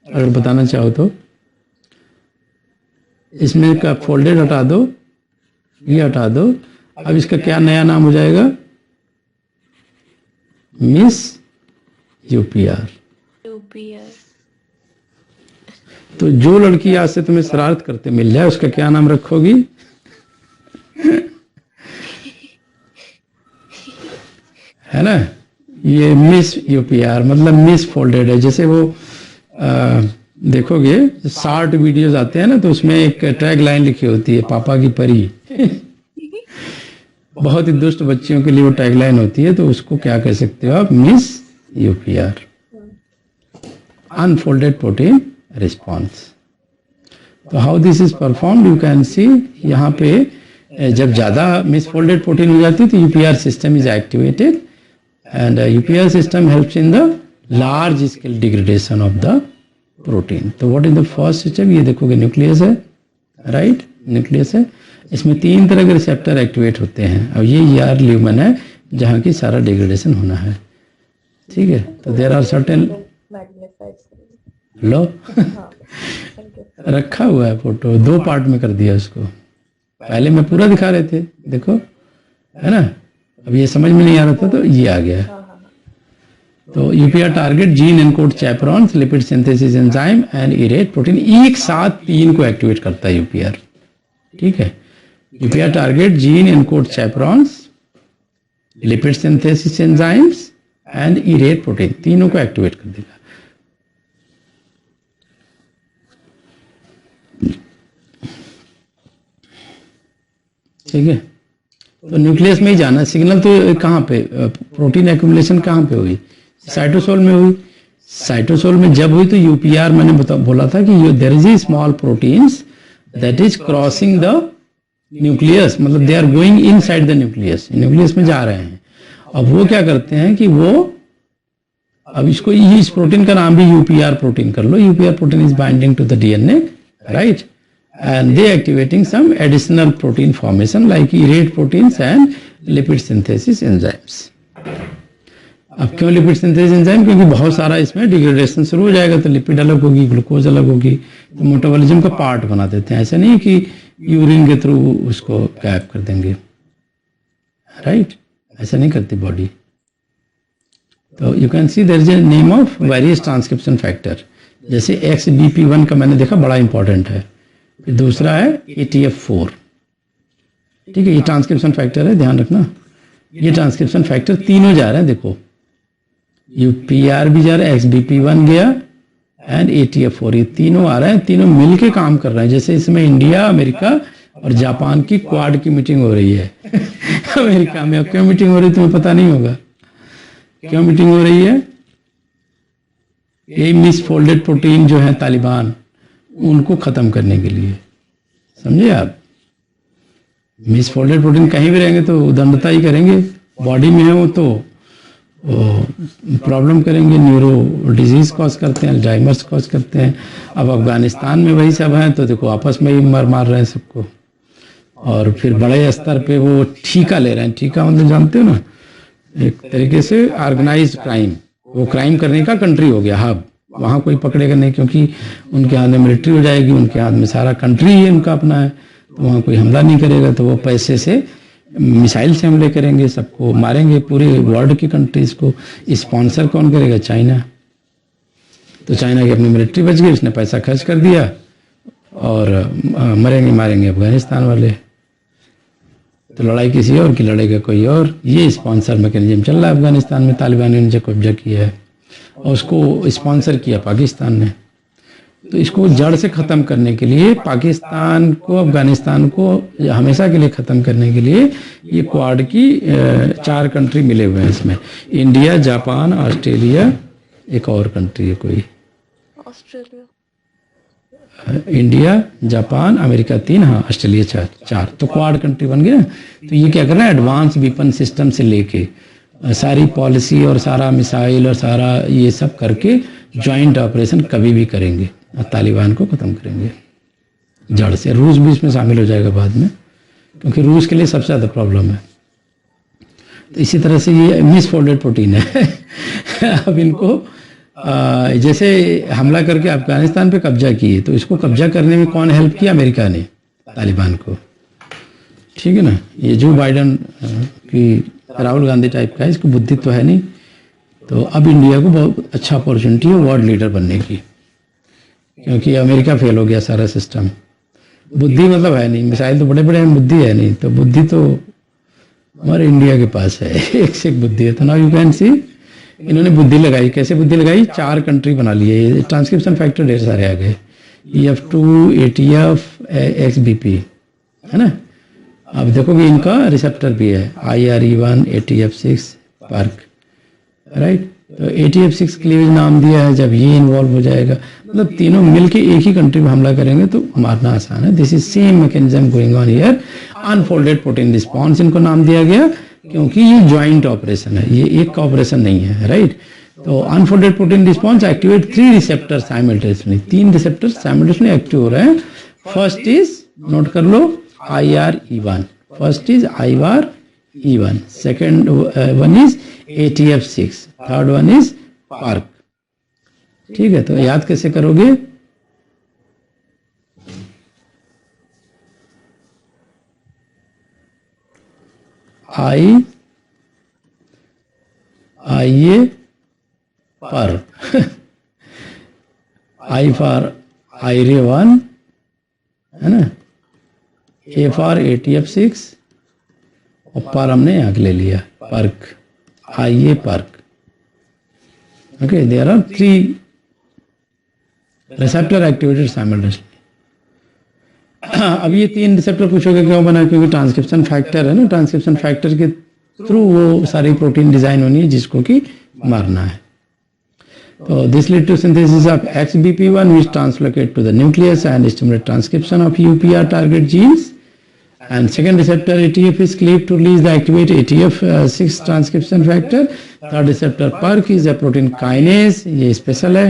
अगर बताना चाहो तो. इसमें का फोल्डेड हटा दो, ये हटा दो. अब इसका क्या नया नाम हो जाएगा? Miss UPR. तो जो लड़की आज से तुम्हें शरारत करते मिल जाए उसका क्या नाम रखोगी? है ना, ये मिस UPR मतलब मिस फोल्डेड है. जैसे वो देखोगे शॉर्ट वीडियोस आते हैं ना, तो उसमें एक टैग लाइन लिखी होती है, पापा की परी बहुत ही दुष्ट बच्चियों के लिए वो टैग लाइन होती है. तो उसको क्या कह सकते हो आप? Miss UPR. Unfolded protein response. तो how this is performed you can see, यहाँ पे जब ज़्यादा मिसफोल्डेड प्रोटीन हो जाती है तो UPR system is activated and UPR system helps in the large scale degradation of the protein. तो what is the first step, ये देखोगे न्यूक्लियस है, राइट, न्यूक्लियस है, इसमें 3 तरह के रिसेप्टर एक्टिवेट होते हैं और ये यार ल्यूमन है जहाँ की सारा डिग्रेडेशन होना है, ठीक है। तो देयर आर सर्टेन लो रखा हुआ है फोटो, 2 पार्ट में कर दिया उसको, पहले मैं पूरा दिखा रहे थे, देखो है ना, अब ये समझ में नहीं आ रहा था तो ये आ गया। तो UPR target gene encode chaperones, lipid synthesis enzyme and ERAD protein, एक साथ 3 को एक्टिवेट करता है यूपीआर, ठीक है। UPR target gene encode chaperones, lipid synthesis enzymes and ERAD protein, तीनों को एक्टिवेट कर देगा। ठीक है, तो न्यूक्लियस में ही जाना, सिग्नल तो कहाँ पे, प्रोटीन एक्यूमुलेशन कहाँ पे हुई, साइटोसोल में हुई। साइटोसोल में जब हुई तो यूपीआर मैंने बोला था कि there is a small proteins that is crossing the nucleus, मतलब they are going inside the nucleus, nucleus में जा रहे हैं। अब वो क्या करते हैं कि वो, अब इसको, इस प्रोटीन का नाम भी यूपीआर प्रोटीन कर लो, UPR protein is binding to the DNA, right, and they activating some additional protein formation like erate proteins and lipid synthesis enzymes। अब क्यों लिपिड सिंथेसिस एंजाइम, क्योंकि बहुत सारा इसमें डिग्रेडेशन शुरू हो जाएगा, तो लिपिड अलग होगी, ग्लूकोज अलग होगी, तो मेटाबॉलिज्म का पार्ट बना देते हैं। ऐसा नहीं कि यूरिन के थ्रू उसको गायब कर देंगे, राइट, ऐसा नहीं करती बॉडी। तो you can see there is a name of various transcription factor, जैसे XBP1 का मैंने देखा बड़ा इंपॉर्टेंट है, फिर दूसरा है ATF4, ठीक है, ये ट्रांसक्रिप्शन फैक्टर है, ध्यान रखना, ये ट्रांसक्रिप्शन फैक्टर तीनों जा रहे हैं, देखो यूपीआर भी जा रहा है, XBP1 गया एंड ATF4, ये तीनों आ रहे हैं, तीनों मिलके काम कर रहे हैं। जैसे इसमें इंडिया, अमेरिका और जापान की क्वाड की मीटिंग हो रही है अमेरिका में। अब क्यों मीटिंग हो रही है तुम्हें पता नहीं होगा, क्यों मीटिंग हो रही है, ये मिसफोल्डेड प्रोटीन जो है तालिबान, उनको खत्म करने के लिए, समझे आप। मिसफोल्डेड प्रोटीन कहीं भी रहेंगे तो उदंडता ही करेंगे, बॉडी में है वो तो प्रॉब्लम करेंगे, न्यूरो डिजीज कॉज करते हैं, अल्जाइमर्स कॉज करते हैं। अब अफगानिस्तान में वही सब हैं, तो देखो आपस में ही मार रहे हैं सबको, और फिर बड़े स्तर पे वो ठीका ले रहे हैं। ठीका मतलब जानते हो ना, एक तरीके से ऑर्गेनाइज्ड क्राइम, वो क्राइम करने का कंट्री हो गया हब, वहाँ कोई पकड़ेगा नहीं, क्योंकि उनके हाथ में मिलिट्री हो जाएगी, उनके हाथ में सारा कंट्री ही उनका अपना है, तो वहाँ कोई हमला नहीं करेगा, तो वो पैसे से, मिसाइल से हमले करेंगे, सबको मारेंगे, पूरे वर्ल्ड की कंट्रीज को। स्पॉन्सर कौन करेगा, चाइना। तो चाइना की अपनी मिलिट्री बच गई, उसने पैसा खर्च कर दिया और मरेंगे मारेंगे अफगानिस्तान वाले, तो लड़ाई किसी और की लड़ेगा कोई और। ये स्पॉन्सर मैकेनिज्म चल रहा है अफगानिस्तान में, तालिबान ने जो कब्जा किया है और उसको स्पॉन्सर किया पाकिस्तान ने। तो इसको जड़ से ख़त्म करने के लिए, पाकिस्तान को, अफगानिस्तान को हमेशा के लिए ख़त्म करने के लिए, ये क्वाड की 4 कंट्री मिले हुए हैं इसमें, इंडिया, जापान, ऑस्ट्रेलिया, एक और कंट्री है कोई, ऑस्ट्रेलिया, इंडिया, जापान, अमेरिका 3, हाँ ऑस्ट्रेलिया 4, तो क्वाड कंट्री बन गया। तो ये क्या कर रहा है, एडवांस वेपन सिस्टम से लेके सारी पॉलिसी और सारा मिसाइल और सारा ये सब करके जॉइंट ऑपरेशन कभी भी करेंगे और तालिबान को ख़त्म करेंगे जड़ से। रूस भी इसमें शामिल हो जाएगा बाद में, क्योंकि रूस के लिए सबसे ज़्यादा प्रॉब्लम है। तो इसी तरह से ये मिसफोल्डेड प्रोटीन है अब इनको जैसे हमला करके अफगानिस्तान पे कब्जा किए, तो इसको कब्जा करने में कौन हेल्प किया, अमेरिका ने तालिबान को, ठीक है ना। ये जो बाइडन की राहुल गांधी टाइप का है, इसको बुद्धि तो है नहीं, तो अब इंडिया को बहुत अच्छा अपॉर्चुनिटी है वर्ल्ड लीडर बनने की, क्योंकि अमेरिका फेल हो गया सारा सिस्टम। बुद्धि मतलब है नहीं, मिसाइल तो बड़े बड़े हैं, बुद्धि है नहीं, तो बुद्धि तो हमारे इंडिया के पास है, एक से एक बुद्धि है। तो नाउ यू कैन सी इन्होंने बुद्धि लगाई, कैसे बुद्धि लगाई, 4 कंट्री बना लिए, ट्रांसक्रिप्शन फैक्टर ढेर सारे आ गए, EF2, ATF, XBP, है ना। अब देखोगे इनका रिसेप्टर भी है, IRE1, ATF6, PARC, राइट। तो ATF6 क्लीवेज नाम दिया है जब ये इन्वॉल्व हो जाएगा, मतलब तीनों मिलके एक ही कंट्री में हमला करेंगे तो मारना आसान है। This is same mechanism going on here. Unfolded protein response इनको नाम दिया गया क्योंकि ये ज्वाइंट ऑपरेशन है, ये एक का ऑपरेशन नहीं है, राइट। तो unfolded protein response activate 3 receptor simultaneously, 3 receptor simultaneously active हो रहे हैं। फर्स्ट इज, नोट कर लो, IRE1, first is IRE1, second one is ATF6, third one is PARC। ठीक है, तो याद कैसे करोगे? आइए पर I फॉर IRE1 है ना, A फॉर ATF6 और पर हमने यहाँ ले लिया PARC, IA PARC। Okay, there are 3 receptor activated simultaneously. अब ये 3 रिसेप्टर पूछोगे क्यों बना, क्योंकि ट्रांसक्रिप्शन फैक्टर है ना, ट्रांसक्रिप्शन फैक्टर के थ्रू वो सारी प्रोटीन डिजाइन होनी है जिसको कि मारना है। तो this lead to synthesis of XBP1 which translocate to the nucleus and stimulate transcription of UPR target genes, and second receptor ATF is cleaved to release the activate ATF6 transcription factor. Third receptor PARC is a protein kinase, ये special है,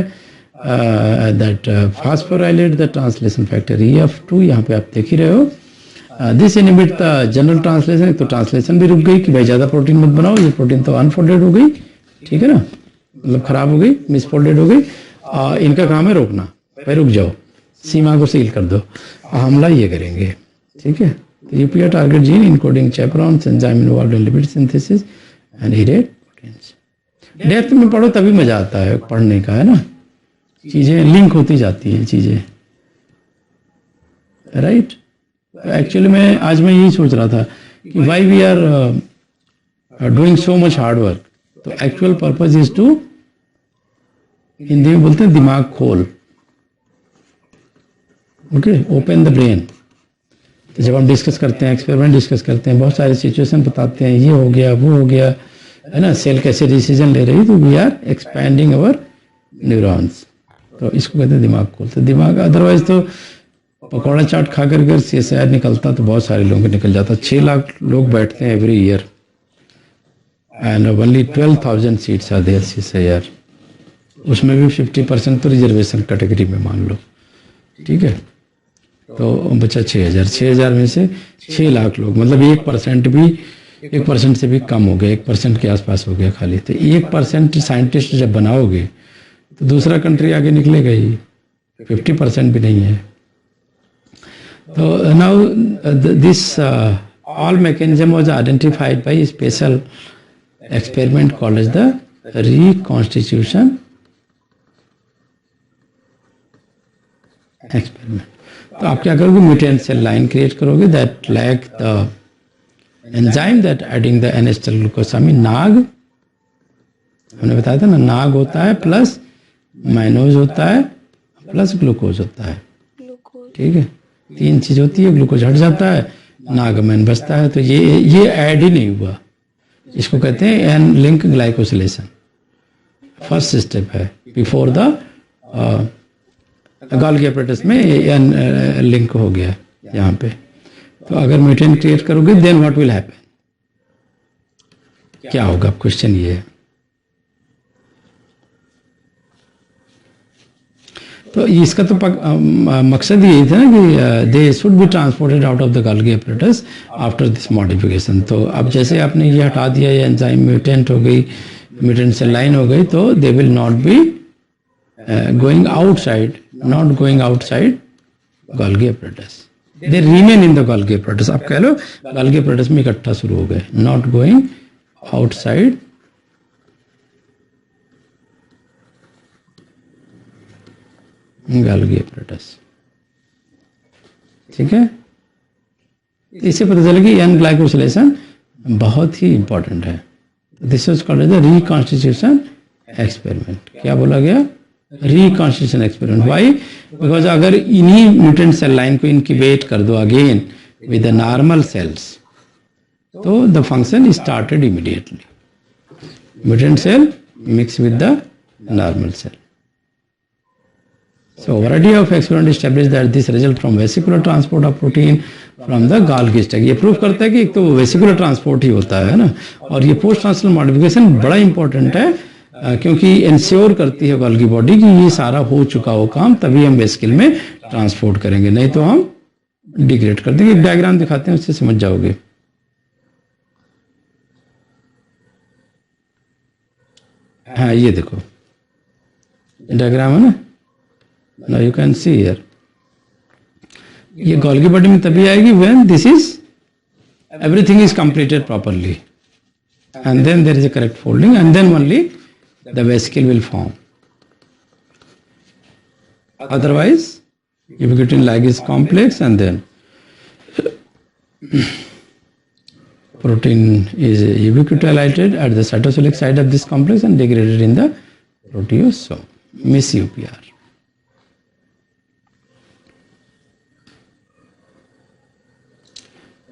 that phosphorylate the translation factor EF2, यहाँ पे आप देख ही रहे हो। This inhibit the general translation, तो translation भी रुक गई कि भाई ज़्यादा प्रोटीन मत बनाओ, ये प्रोटीन तो अनफोल्डेड हो गई, ठीक है ना, मतलब खराब हो गई, मिसफोल्डेड हो गई। इनका काम है रोकना, भाई रुक जाओ, सीमा को सील कर दो, हमला ये करेंगे, ठीक है। तो UPR target gene encoding chaperones enzyme involved in lipid synthesis and ERAD proteins. Depth में पढ़ो तभी मजा आता है पढ़ने का, है ना, चीजें लिंक होती जाती हैं चीजें, राइट। एक्चुअली आज मैं यही सोच रहा था कि why we are doing so much hard work, तो actual purpose is to, Hindi में बोलते हैं दिमाग खोल, ओके, ओपन द ब्रेन। तो जब हम डिस्कस करते हैं, एक्सपेरिमेंट डिस्कस करते हैं, बहुत सारे सिचुएशन बताते हैं, ये हो गया वो हो गया, है ना, सेल कैसे डिसीजन ले रही, तो we are expanding our neurons. तो इसको कहते हैं दिमाग खोल। तो दिमाग, अदरवाइज तो पकौड़ा चाट खा कर अगर CSIR निकलता तो बहुत सारे लोगों को निकल जाता। 6 लाख लोग बैठते हैं every year and only 12,000 seats are there CSIR, उसमें भी 50% तो रिजर्वेशन कैटेगरी में मान लो, ठीक है। तो बचा 6,000 में से 6 लाख लोग, मतलब 1% से भी कम हो गया, 1% के आसपास हो गया खाली। तो 1% साइंटिस्ट जब बनाओगे तो दूसरा कंट्री आगे निकलेगा ही, 50% भी नहीं है। So now this all mechanism was identified by a special experiment called as the reconstitution experiment. तो आप क्या करोगे, म्यूटेंट सेल लाइन क्रिएट करोगे that lack the enzyme that adding the N-acetyl glucosamine, नाग, हमने बताया था ना, नाग होता है प्लस माइनोज होता है प्लस ग्लूकोज होता है, ठीक है, 3 चीज होती है, ग्लूकोज हट जाता है, नागमैन बचता है। तो ये ऐड ही नहीं हुआ, इसको कहते हैं N link glycosylation. First step है बिफोर द गोल्गी एपरेटस में एन लिंक हो गया यहाँ पे। तो अगर म्यूटेंट क्रिएट करोगे देन व्हाट विल हैपन, क्या होगा, क्वेश्चन ये है। तो इसका तो मकसद यही था ना कि they should be transported out of the Golgi apparatus after this modification. तो अब जैसे आपने ये हटा दिया, ये एंजाइम म्यूटेंट हो गई, म्यूटेंट सेल लाइन हो गई, तो they will not be going outside, not going outside Golgi apparatus, they remain in the Golgi apparatus. आप कह लो गोल्गी एपरेटस में इकट्ठा शुरू हो गए, not going outside Golgi apparatus, ठीक है। इससे पता चला कि एन ग्लाइकोसिलेशन बहुत ही इंपॉर्टेंट है। This is called the reconstitution experiment. क्या बोला गया, रिकॉन्स्टिट्यूशन एक्सपेरिमेंट। व्हाई, बिकॉज अगर इन्हीं म्यूटेंट सेल लाइन को इनक्यूबेट कर दो again with the normal cells, तो the function started immediately. Mutant cell mix with the normal cell. So variety of experiment established that this result from vesicular transport of protein from the Golgi stack. ये prove करता है कि एक तो vesicular transport ही होता है ना, और ये पोस्ट ट्रांसलेशनल मॉडिफिकेशन बड़ा इंपॉर्टेंट है क्योंकि इंश्योर करती है गोल्गी बॉडी कि ये सारा हो चुका हो काम, तभी हम वेसिकल में ट्रांसपोर्ट करेंगे, नहीं तो हम डिग्रेड कर देंगे. एक डायग्राम दिखाते हैं, उससे समझ जाओगे. हाँ ये देखो डायग्राम है ना, now you can see here. ये गोल्गी बॉडी में तभी आएगी when this is everything is completed properly, and then there is a correct folding, and then only the vesicle will form. Otherwise ubiquitin ligase complex, and then protein is ubiquitinated at the cytosolic side of this complex and degraded in the proteasome. Miss UPR.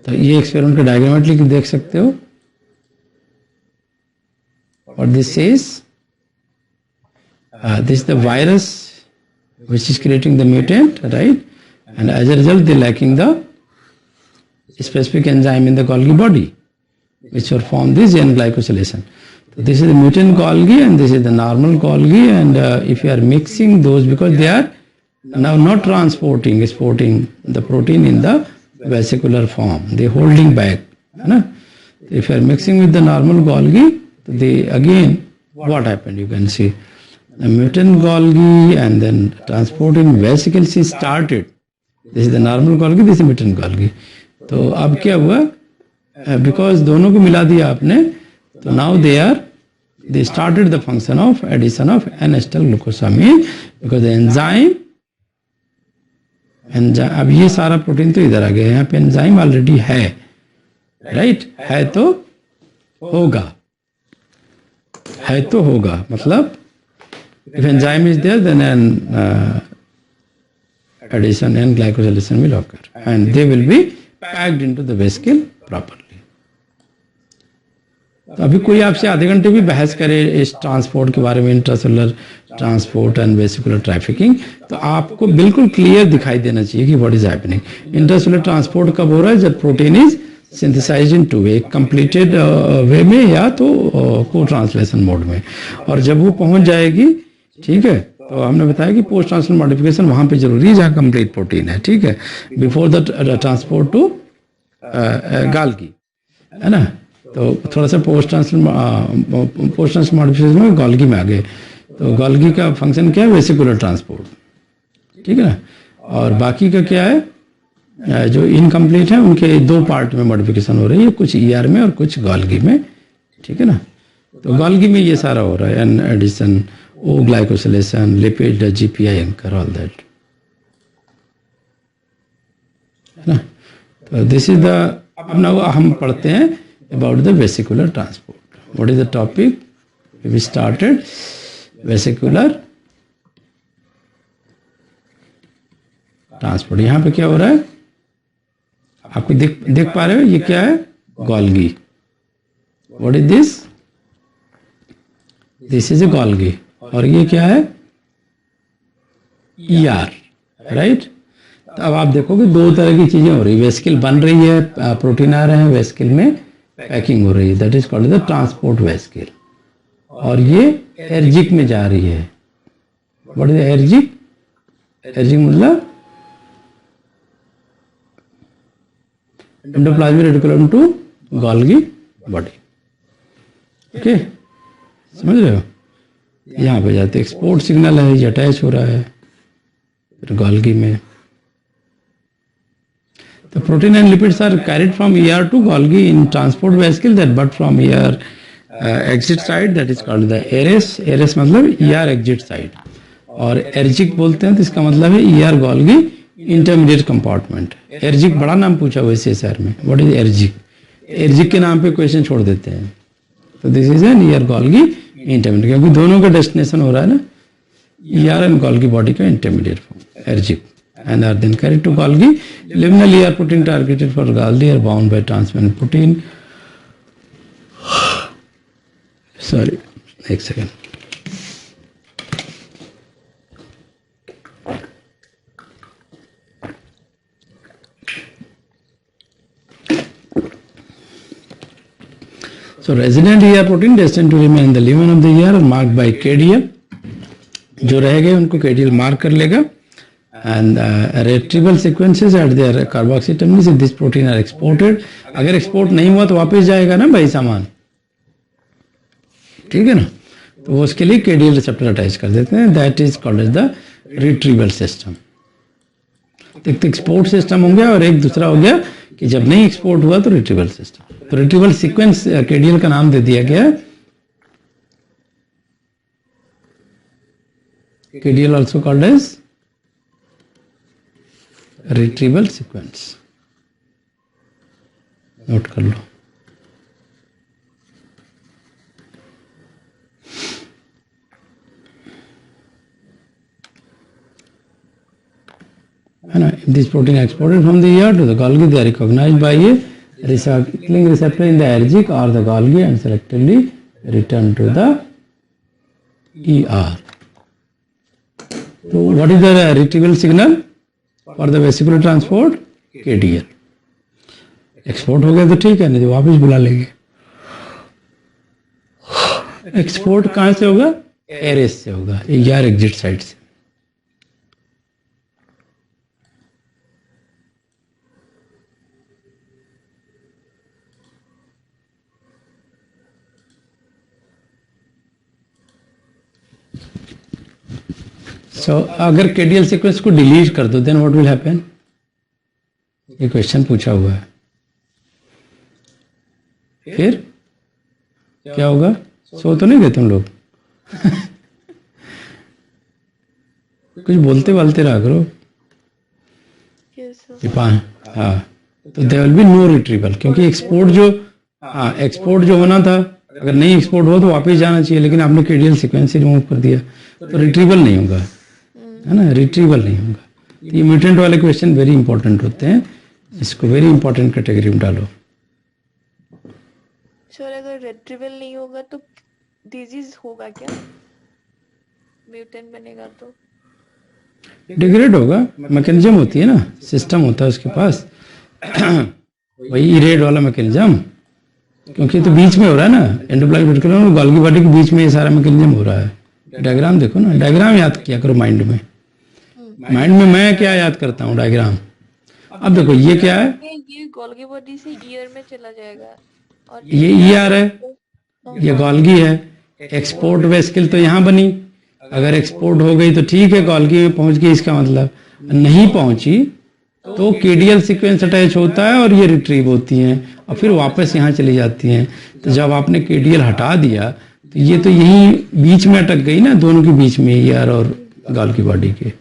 तो ये experiment का diagrammatically देख सकते हो. और this is the virus which is creating the mutant, right? And as a result, they're lacking the specific enzyme in the Golgi body, which will form this N glycosylation. So this is the mutant Golgi, and this is the normal Golgi. And if you are mixing those, because they are now not transporting, exporting the protein in the vesicular form, they holding back. Right? If you are mixing with the normal Golgi, they again what happened? You can see. The mutant Golgi and then transporting vesicles is started. This is the normal Golgi, this is mutant Golgi. तो अब क्या हुआ? Because दोनों को मिला दिया आपने, तो now they started the function of addition of N-acetyl glucosamine because the enzyme अब ये सारा प्रोटीन तो इधर आ गया, यहाँ पे एंजाइम ऑलरेडी है, राइट? है तो होगा, मतलब if enzyme is there, then an addition and glycosylation will occur, and they will be packed into the vesicle properly. तो अभी कोई आपसे आधे घंटे भी बहस करे इस ट्रांसपोर्ट के बारे में, intracellular transport and vesicular trafficking, तो आपको बिल्कुल क्लियर दिखाई देना चाहिए कि what is happening. Intracellular transport कब हो रहा है? जब protein is synthesized in two way, completed way में या तो को ट्रांसलेशन मोड में. और जब वो पहुंच जाएगी, ठीक है, तो हमने बताया कि पोस्ट ट्रांसलेशनल मॉडिफिकेशन वहां पे जरूरी है जहां कंप्लीट प्रोटीन है, ठीक है, बिफोर द ट्रांसपोर्ट टू गाल्गी, है ना. तो थोड़ा सा पोस्ट ट्रांसलेशनल मॉडिफिकेशन में गाल्गी में आ गए. तो गाल्गी का फंक्शन क्या है? वेसिकुलर ट्रांसपोर्ट, ठीक है ना. और बाकी का क्या है? जो इनकम्प्लीट है उनके दो पार्ट में मॉडिफिकेशन हो रही है, कुछ ईआर में और कुछ गाल्गी में, ठीक है ना. तो गाल्गी में ये सारा हो रहा है, N addition, O glycosylation, lipid, GPI anchor, all that. है ना. तो दिस इज द, अब ना हम पढ़ते हैं about the vesicular transport. What is the topic? We started vesicular transport. यहाँ पे क्या हो रहा है? आपको देख पा रहे हो? ये क्या है? Golgi. What is this? This is A Golgi. और ये क्या है? ER, right. तो अब आप देखोगे दो तरह की चीजें हो रही है. वेसिकल बन रही है, प्रोटीन आ रहे हैं, वेसिकल में पैकिंग हो रही है, that is called the transport vesicle. और ये एर्जिक में जा रही है. What is ERGIC? एर्जिक मतलब endoplasmic reticulum to Golgi body. Okay, समझ रहे हो? यहाँ पे जाते एक्सपोर्ट सिग्नल है, ये अटैच हो रहा है फिर गोल्गी में. तो protein and lipids are carried from ER to Golgi in transport vesicle that but from ER exit side, that is called the ERES. ERES मतलब ER एग्जिट साइड. और एर्जिक बोलते हैं तो इसका मतलब है ER Golgi intermediate compartment. ERGIC बड़ा नाम पूछा हुआ CSR में. What is ERGIC? एर्जिक के नाम पे क्वेश्चन छोड़ देते हैं. तो this is an ER Golgi intermediate, क्योंकि दोनों का डेस्टिनेशन हो रहा है ना, ER एंड गोल्गी बॉडी का intermediate form ERGIC, and are then carried to Golgi. Luminal ER protein targeted for Golgi are bound by transmembrane protein. Sorry, एक second. So resident ER protein destined to remain the lumen of the ER are marked by KDL. जो रह गए उनको KDL mark कर लेगा। And retrieval sequences at their carboxy terminus in this protein are exported. अगर export नहीं हुआ तो वापस जाएगा ना भाई सामान, ठीक है ना, तो वो उसके लिए KDL रिसेप्टर अटैच कर देते हैं। That is called as the retrieval system. एक तो एक्सपोर्ट सिस्टम हो गया और एक दूसरा हो गया कि जब नहीं एक्सपोर्ट हुआ तो रिट्रीवल सिस्टम। तो रिट्रीवल सीक्वेंस KDL का नाम दे दिया गया। KDL also called as retrieval sequence, note कर लो। है ना, this protein exported from the ER to the Golgi, they are recognized by a recycling receptor in the ergic or the Golgi and selectively returned to the ER. So what is the retrieval signal for the vesicular transport? KDL। Export हो गया तो ठीक है, नहीं तो वापस बुला लेंगे। एक्सपोर्ट कहाँ से होगा? एरेस से होगा, ER एग्जिट साइड से। अगर KDL सीक्वेंस को डिलीट कर दो देन व्हाट विल हैपन? ये क्वेश्चन पूछा हुआ है। फिर क्या होगा? सो तो नहीं गए तुम लोग? कुछ बोलते बोलते रहा करो। हाँ, तो there will be no retrieval, क्योंकि एक्सपोर्ट जो होना था, अगर नहीं एक्सपोर्ट हुआ तो वापस जाना चाहिए, लेकिन आपने KDL सीक्वेंस से रिमूव कर दिया तो रिट्रीवल नहीं होगा, है ना, रिट्रीवल नहीं होगा। ये म्यूटेंट वाले क्वेश्चन वेरी इंपॉर्टेंट होते हैं, इसको वेरी इंपॉर्टेंट कैटेगरी में डालो। सर अगर रिट्रीवल नहीं होगा तो डिजीज होगा क्या? म्यूटेंट बनेगा तो डिग्रेड होगा, मैकेनिज्म होती है ना, सिस्टम होता है उसके पास वही इरेड वाला मैकेनिज्म, क्योंकि तो बीच में हो रहा है ना, एंडोप्लाज्मिक रेटिकुलम और गोल्गी बॉडी के बीच में ये सारा मैकेनिज्म हो रहा है। डायग्राम देखो ना, डायग्राम याद किया करो माइंड में। माइंड में मैं क्या याद करता हूँ? डायग्राम। अब देखो ये क्या है, ये गोल्गी बॉडी से ईयर में चला जाएगा और ये ER है, ये गोल्गी है। एक्सपोर्ट वेस्किल तो यहाँ बनी, अगर एक्सपोर्ट हो गई तो ठीक है, गोल्गी में पहुंच गई, इसका मतलब नहीं पहुंची तो KDL सीक्वेंस अटैच होता है और ये रिट्रीव होती हैं और फिर वापस यहाँ चली जाती हैं। तो जब आपने KDL हटा दिया तो ये तो यहीं बीच में अटक गई ना, दोनों के बीच में, ER और गोल्गी बॉडी के,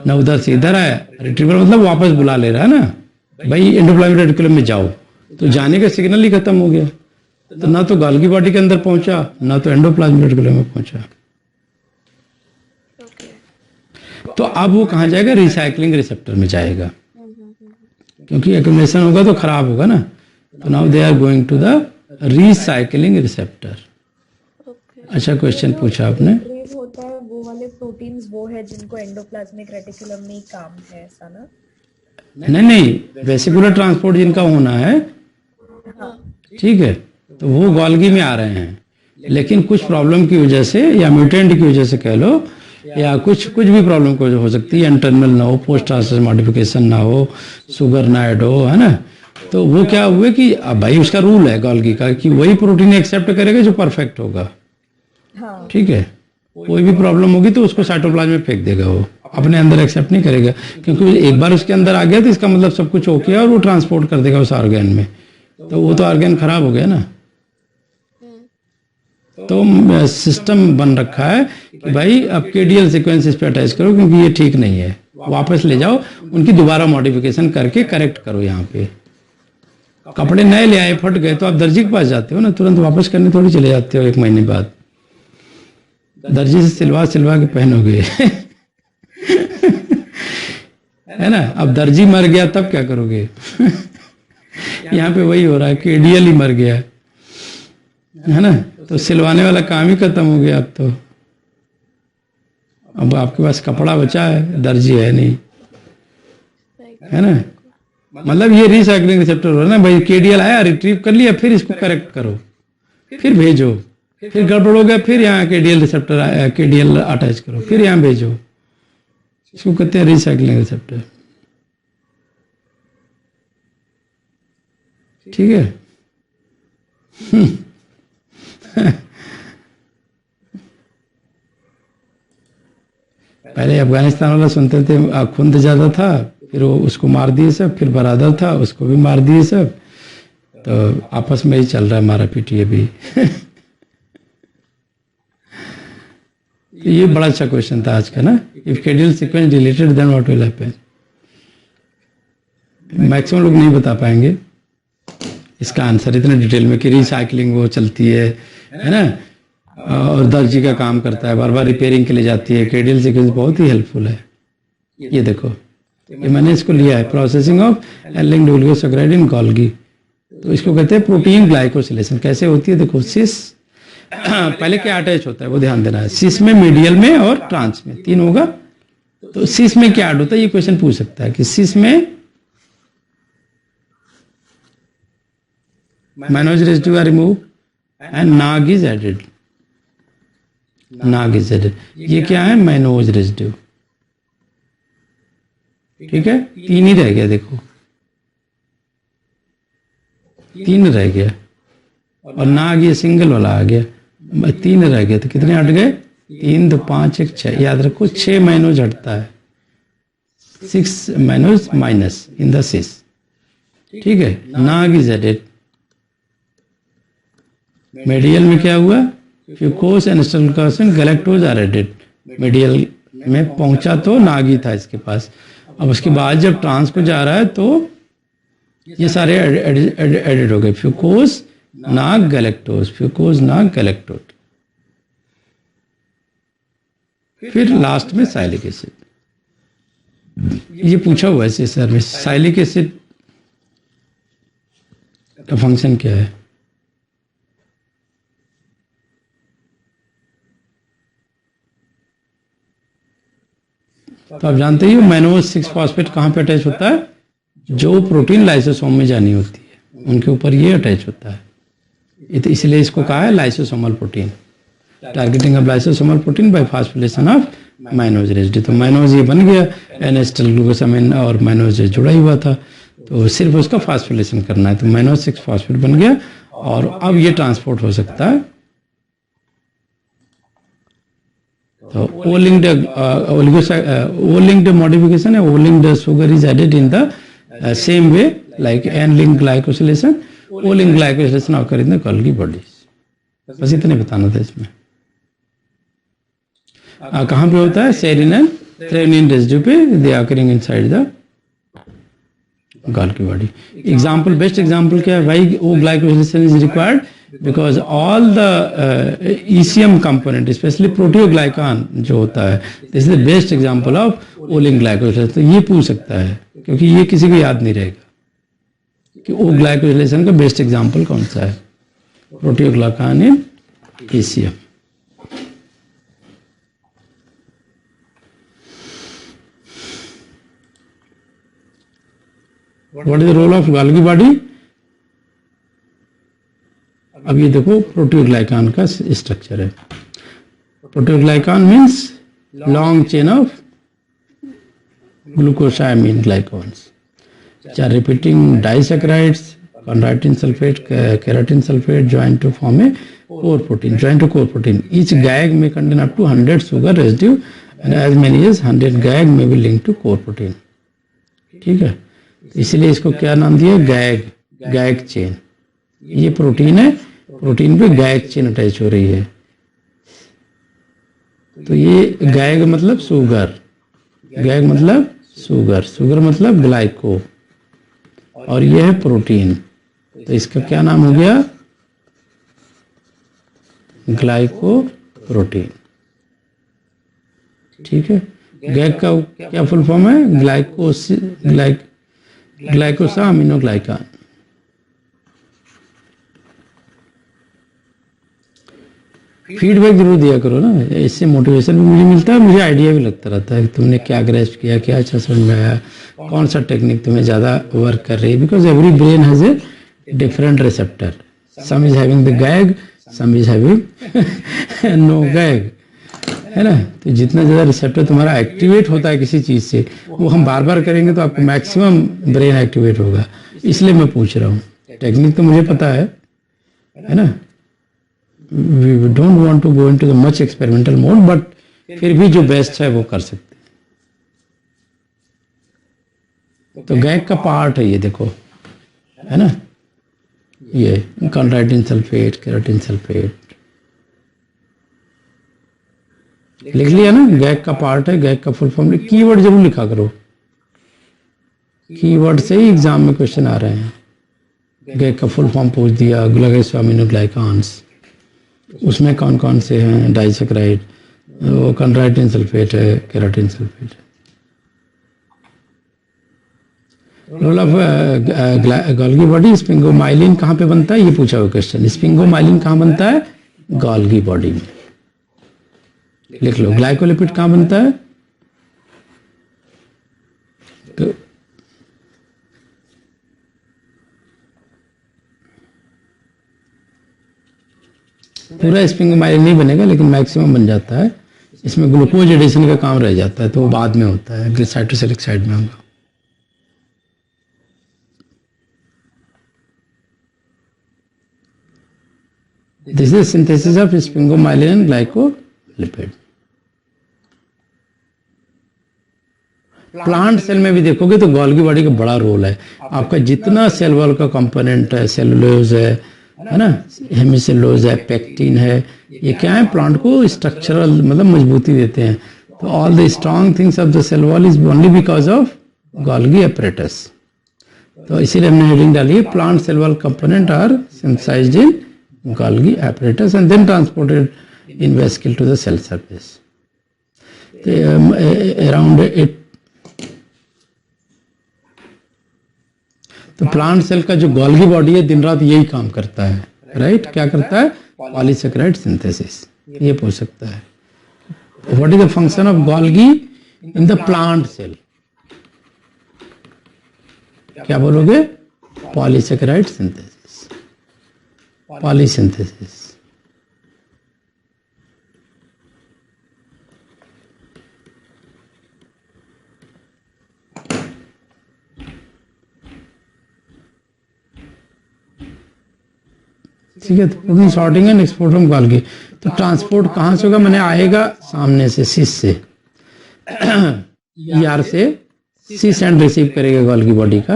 ना उधर से इधर आया। रिट्रीवल मतलब वापस बुला ले रहा है ना, भाई एंडोप्लाज्मिक रेटिकुलम में जाओ, तो जाने का सिग्नल ही खत्म हो गया, तो ना तो गोल्गी बॉडी के अंदर पहुंचा ना तो एंडोप्लाज्मिक रेटिकुलम में पहुंचा। तो अब वो कहाँ जाएगा? रिसाइकलिंग रिसेप्टर में जाएगा, क्योंकि एक्यूमुलेशन होगा तो खराब होगा ना। तो now they are going to the recycling receptor. अच्छा क्वेश्चन पूछा आपने। होता है वो वाले प्रोटीन्स वो है जिनको एंडोप्लाज्मिक रेटिकुलम में ही काम है, ऐसा ना? नहीं, वेसिकुलर ट्रांसपोर्ट जिनका होना है, ठीक है, तो वो गोल्गी में आ रहे हैं, लेकिन कुछ प्रॉब्लम की वजह से या म्यूटेंट की वजह से कह लो, या कुछ भी प्रॉब्लम को हो सकती है, इंटरनल ना हो, पोस्ट ट्रांसलेशन मॉडिफिकेशन ना हो, शुगर ना ऐड हो, है ना, तो वो क्या हुए कि अब भाई उसका रूल है गोल्गी का कि वही प्रोटीन एक्सेप्ट करेगा जो परफेक्ट होगा। हाँ। ठीक है, कोई भी प्रॉब्लम होगी तो उसको साइटोप्लाज्म में फेंक देगा, वो अपने अंदर एक्सेप्ट नहीं करेगा, क्योंकि एक बार उसके अंदर आ गया तो इसका मतलब सब कुछ ओके है और वो ट्रांसपोर्ट कर देगा उस ऑर्गेन में, तो वो तो ऑर्गेन खराब हो गया ना। तो सिस्टम बन रखा है कि भाई अब KDL सीक्वेंस इस पे अटैच करो, क्योंकि ये ठीक नहीं है, वापस ले जाओ, उनकी दोबारा मॉडिफिकेशन करके करेक्ट करो। यहाँ पे कपड़े नए ले आए, फट गए, तो आप दर्जी के पास जाते हो ना, तुरंत वापस करने थोड़ी चले जाते हो 1 महीने बाद, दर्जी से सिलवा के पहनोगे है ना। अब दर्जी मर गया तब क्या करोगे यहाँ पे वही हो रहा है, KDL ही मर गया है ना। तो सिलवाने वाला काम ही खत्म हो गया अब तो। अब आपके पास कपड़ा बचा है, दर्जी है नहीं, है ना। मतलब ये रिसाइकलिंग रिसेप्टर हो रहा है ना भाई, केडीएल आया, रिट्रीव कर लिया, फिर इसको करेक्ट करो, फिर भेजो, फिर गड़बड़ हो गया, फिर यहाँ केडीएल रिसेप्टर आया, केडीएल अटैच करो, फिर यहाँ भेजो। इसको कहते हैं रिसाइकलिंग रिसेप्टर। ठीक है। पहले अफगानिस्तान वाला सुनते थे खुंद ज्यादा था, फिर वो उसको मार दिए सब, फिर बरादर था उसको भी मार दिए सब, तो आपस में ही चल रहा है मारा पीटी अभी। तो ये बड़ा अच्छा क्वेश्चन था आज का ना, if schedule sequence deleted then what will happen. Maximum लोग नहीं बता पाएंगे इसका आंसर इतने डिटेल में कि रिसाइकलिंग वो चलती है ना, और दर्जी का काम करता है, बार बार रिपेयरिंग के लिए जाती है। केडियल सीक्वेंस बहुत ही हेल्पफुल है। ये देखो, ये मैंने इसको लिया है, processing of N linked oligosaccharide in Golgi. तो इसको कहते हैं प्रोटीन ग्लाइकोसिलेशन। कैसे होती है देखो, सिस पहले क्या अटैच होता है वो ध्यान देना है, सिस में, मीडियल में और ट्रांस में, तीन होगा। तो सिस में क्या ऐड होता है, ये क्वेश्चन पूछ सकता है कि सिस में mannose residue are remove and NAG is added. NAG is added, ये क्या है, मैनोज रेसिड्यू। ठीक है, तीन ही रह गया, देखो तीन रह गया, और नाग ये सिंगल वाला आ गया, तीन रह गए, तो कितने हट गए, 3 2 5 1 6। याद रखो 6 मैनोज हटता है, 6 mannose minus in the cis. ठीक है, नाग इज एडेड। मेडियल में क्या हुआ, fucose and acetylcholine galactose are added. Medial में पहुंचा तो नाग ही था इसके पास। अब उसके बाद जब ट्रांस को जा रहा है तो ये सारे एडेड हो गए, फ्यूकोस नाग गैलेक्टोज, फ्यूकोस नाग गैलेक्टोज। फिर लास्ट में साइलिक एसिड। ये पूछा हुआ है सर में, साइलिक एसिड का फंक्शन क्या है। तो आप जानते ही हो मैनोज 6 फॉस्फेट कहाँ पे अटैच होता है, जो प्रोटीन लाइसोसोम में जानी होती है उनके ऊपर ये अटैच होता है। तो इसलिए इसको कहा है lysosomal protein, targeting of lysosomal protein bye phosphorylation of mannose residue. तो मैनोज ये बन गया, एन-एसिटाइल ग्लूकोसामाइन और मैनोज जुड़ा हुआ था, तो सिर्फ उसका फास्फोरिलेशन करना है, तो मैनोज 6 फॉस्फेट बन गया, और अब ये ट्रांसपोर्ट हो सकता है। तो O-linked modification है, O-linked sugar is added in the same way like N-linked glycosylation, O-linked glycosylation occur in the Golgi bodies। बस इतने बताना था इसमें। कहाँ पे होता है, सेरिन एंड थ्रेओनिन रेसिड्यू पे, they are occurring inside the Golgi body। Example, best example क्या है भाई, O glycosylation is required because all the ECM component, especially proteoglycan जो होता है, this is the best example of O-linked glycosylation। तो ये पूछ सकता है, क्योंकि ये किसी को याद नहीं रहेगा कि O glycosylation का बेस्ट एग्जाम्पल कौन सा है, proteoglycan in ECM। What is the role of Golgi body? अब ये देखो प्रोटियोग्लाइकान का स्ट्रक्चर है। Proteoglycan means long chain of glucosamine glycans, which are repeating disaccharides, chondroitin sulfate, keratin sulfate join to form a core protein, join to core protein. Each GAG may contain up to 100 sugar residue and as many as 100 GAG may be linked to core protein। ठीक है, इसलिए इसको क्या नाम दिया, gag, gag chain. ये protein है, protein पे गैग चेन अटैच हो रही है। तो ये गैग मतलब शुगर, गैग मतलब शुगर, शुगर मतलब ग्लाइको, और ये है प्रोटीन, तो इसका क्या नाम हो गया, ग्लाइको प्रोटीन। ठीक है, गैग का क्या फुल फॉर्म है, ग्लाइकोसामिनोग्लाइकान। फीडबैक जरूर दिया करो ना, इससे मोटिवेशन भी मुझे मिलता है, मुझे आइडिया भी लगता रहता है कि तुमने क्या ग्रेस्प किया, क्या अच्छा समझ में आया, कौन सा टेक्निक तुम्हें ज़्यादा वर्क कर रही है, because every brain has a different receptor, some is having the gag, some is having no gag, है ना। तो जितना ज़्यादा रिसेप्टर तुम्हारा एक्टिवेट होता है किसी चीज़ से, वो हम बार बार करेंगे तो आपको मैक्सिमम ब्रेन एक्टिवेट होगा। इसलिए मैं पूछ रहा हूँ, टेक्निक तो मुझे पता है ना। We don't want to go into the much experimental mode, but फिर भी जो बेस्ट है वो कर सकते हैं। तो गैग का पार्ट है ये, देखो, है ना, ये कॉन्ड्राइटिन सल्फेट, केराटिन सल्फेट लिख लिया ना, गैग का पार्ट है। गैग का फुल फॉर्म कीवर्ड जरूर लिखा करो, कीवर्ड से ही एग्जाम में क्वेश्चन आ रहे हैं। गैग का फुल फॉर्म पूछ दिया, ग्लाइकोसामिनोग्लाइकान्स, उसमें कौन कौन से हैं, डाइसैकराइड, वो कॉन्ड्राइटिन सल्फेट है, केराटिन सल्फेट है। रोल ऑफ गोल्गी बॉडी, स्पिंगोमाइलिन कहाँ पे बनता है, ये पूछा हुआ क्वेश्चन। स्पिंगोमाइलिन कहाँ बनता है, गोल्गी बॉडी में, लिख लो। ग्लाइकोलिपिड कहाँ बनता है, तो पूरा स्पिंगोमाइलिन नहीं बनेगा, लेकिन मैक्सिमम बन जाता है। इसमें ग्लूकोज एडिशन का काम रह जाता है, तो वो बाद में होता है, साइटोसिलिक साइड में होगा। This is synthesis of sphingomyelin and glycolipid. Plant cell में भी देखोगे तो गोल्गी बॉडी का बड़ा रोल है। आपका जितना सेल वॉल का कंपोनेंट है, सेलुलोज है ना, हेमिसेलुलोज है, पेक्टिन है, ये क्या है, प्लांट को स्ट्रक्चरल मतलब मजबूती देते हैं। तो all the strong things of the cell wall is only because of Golgi apparatus. तो इसीलिए हमने हेडिंग डाली है, plant cell wall component are synthesised in Golgi apparatus and then transported in vesicle to the cell surface. Around it, तो plant cell का जो Golgi body है दिन रात यही काम करता है, राइट। क्या करता है, पॉलीसेकेराइड सिंथेसिस, ये पूछ सकता है। What is the function of Golgi in the plant cell, क्या बोलोगे, पॉलीसेकेराइड सिंथेसिस, पॉलीसिंथेसिस। ठीक है, तो protein sorting and export from Golgi. तो ट्रांसपोर्ट कहाँ से होगा, मैंने आएगा सामने से, सिस से, ईआर से सिस एंड रिसीव करेगा गोल्गी बॉडी का,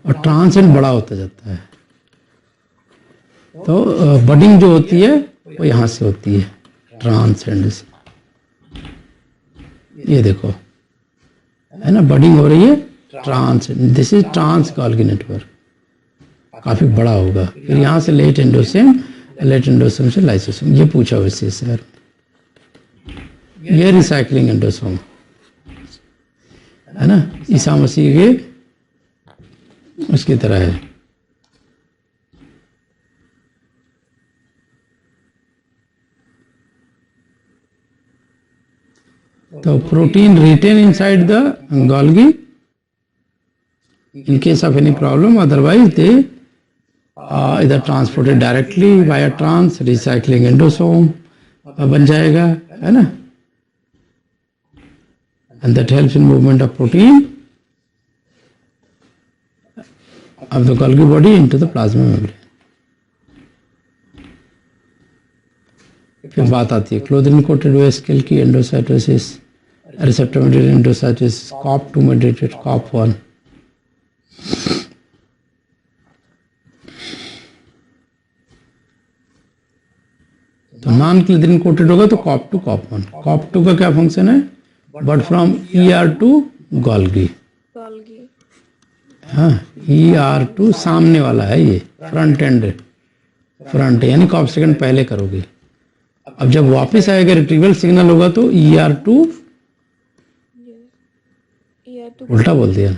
और ट्रांस एंड बड़ा होता जाता है। तो बडिंग जो होती है वो यहाँ से होती है, ट्रांस एंड से, ये देखो, है ना, बडिंग हो रही है trans, this is trans Golgi network, काफी बड़ा होगा। फिर यहाँ से लेट एंडोसोम, लेट एंडोसोम से लाइसोसोम, ये पूछा वैसे सर, ये रिसाइकलिंग एंडोसोम है ना, ईसा मसीह के उसकी तरह है। तो protein retain inside the Golgi in case of any problem, otherwise they either transported directly via trans recycling endosome बन जाएगा, है ना, and that helps in movement of protein of the Golgi body into the plasma membrane. फिर बात आती है क्लोथिन coated vesicle की endocytosis, receptor mediated endocytosis, COP2 mediated COP1। तो नॉन क्लोथिन कोटेड होगा तो COP2 COP1। COP2 का क्या फंक्शन है, but from ER to Golgi, Golgi, हाँ, ER2 सामने वाला है, ये फ्रंट एंड, फ्रंट यानी कॉप सेकंड पहले करोगे। अब जब वापस आएगा रिट्रीवल सिग्नल होगा तो ER2, उल्टा बोल दिया,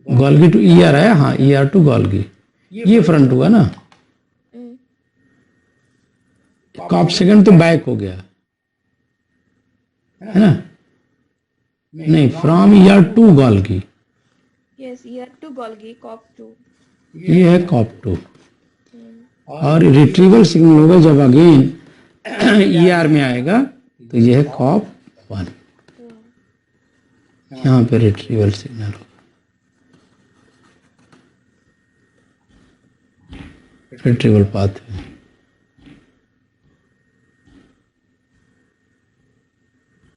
गोल्गी टू ER आया, हाँ, ER टू गोल्गी, ये फ्रंट हुआ ना, कॉप सेकंड तो बैक हो गया है ना, नहीं from ER to Golgi, yes ER to Golgi COP 2। ये है कॉप 2। और रिट्रीवल सिग्नल होगा जब अगेन ईआर में आएगा तो ये है कॉप 1, यहाँ पे रिट्रीवल सिग्नल होगा, रिट्रीवल पाथ है।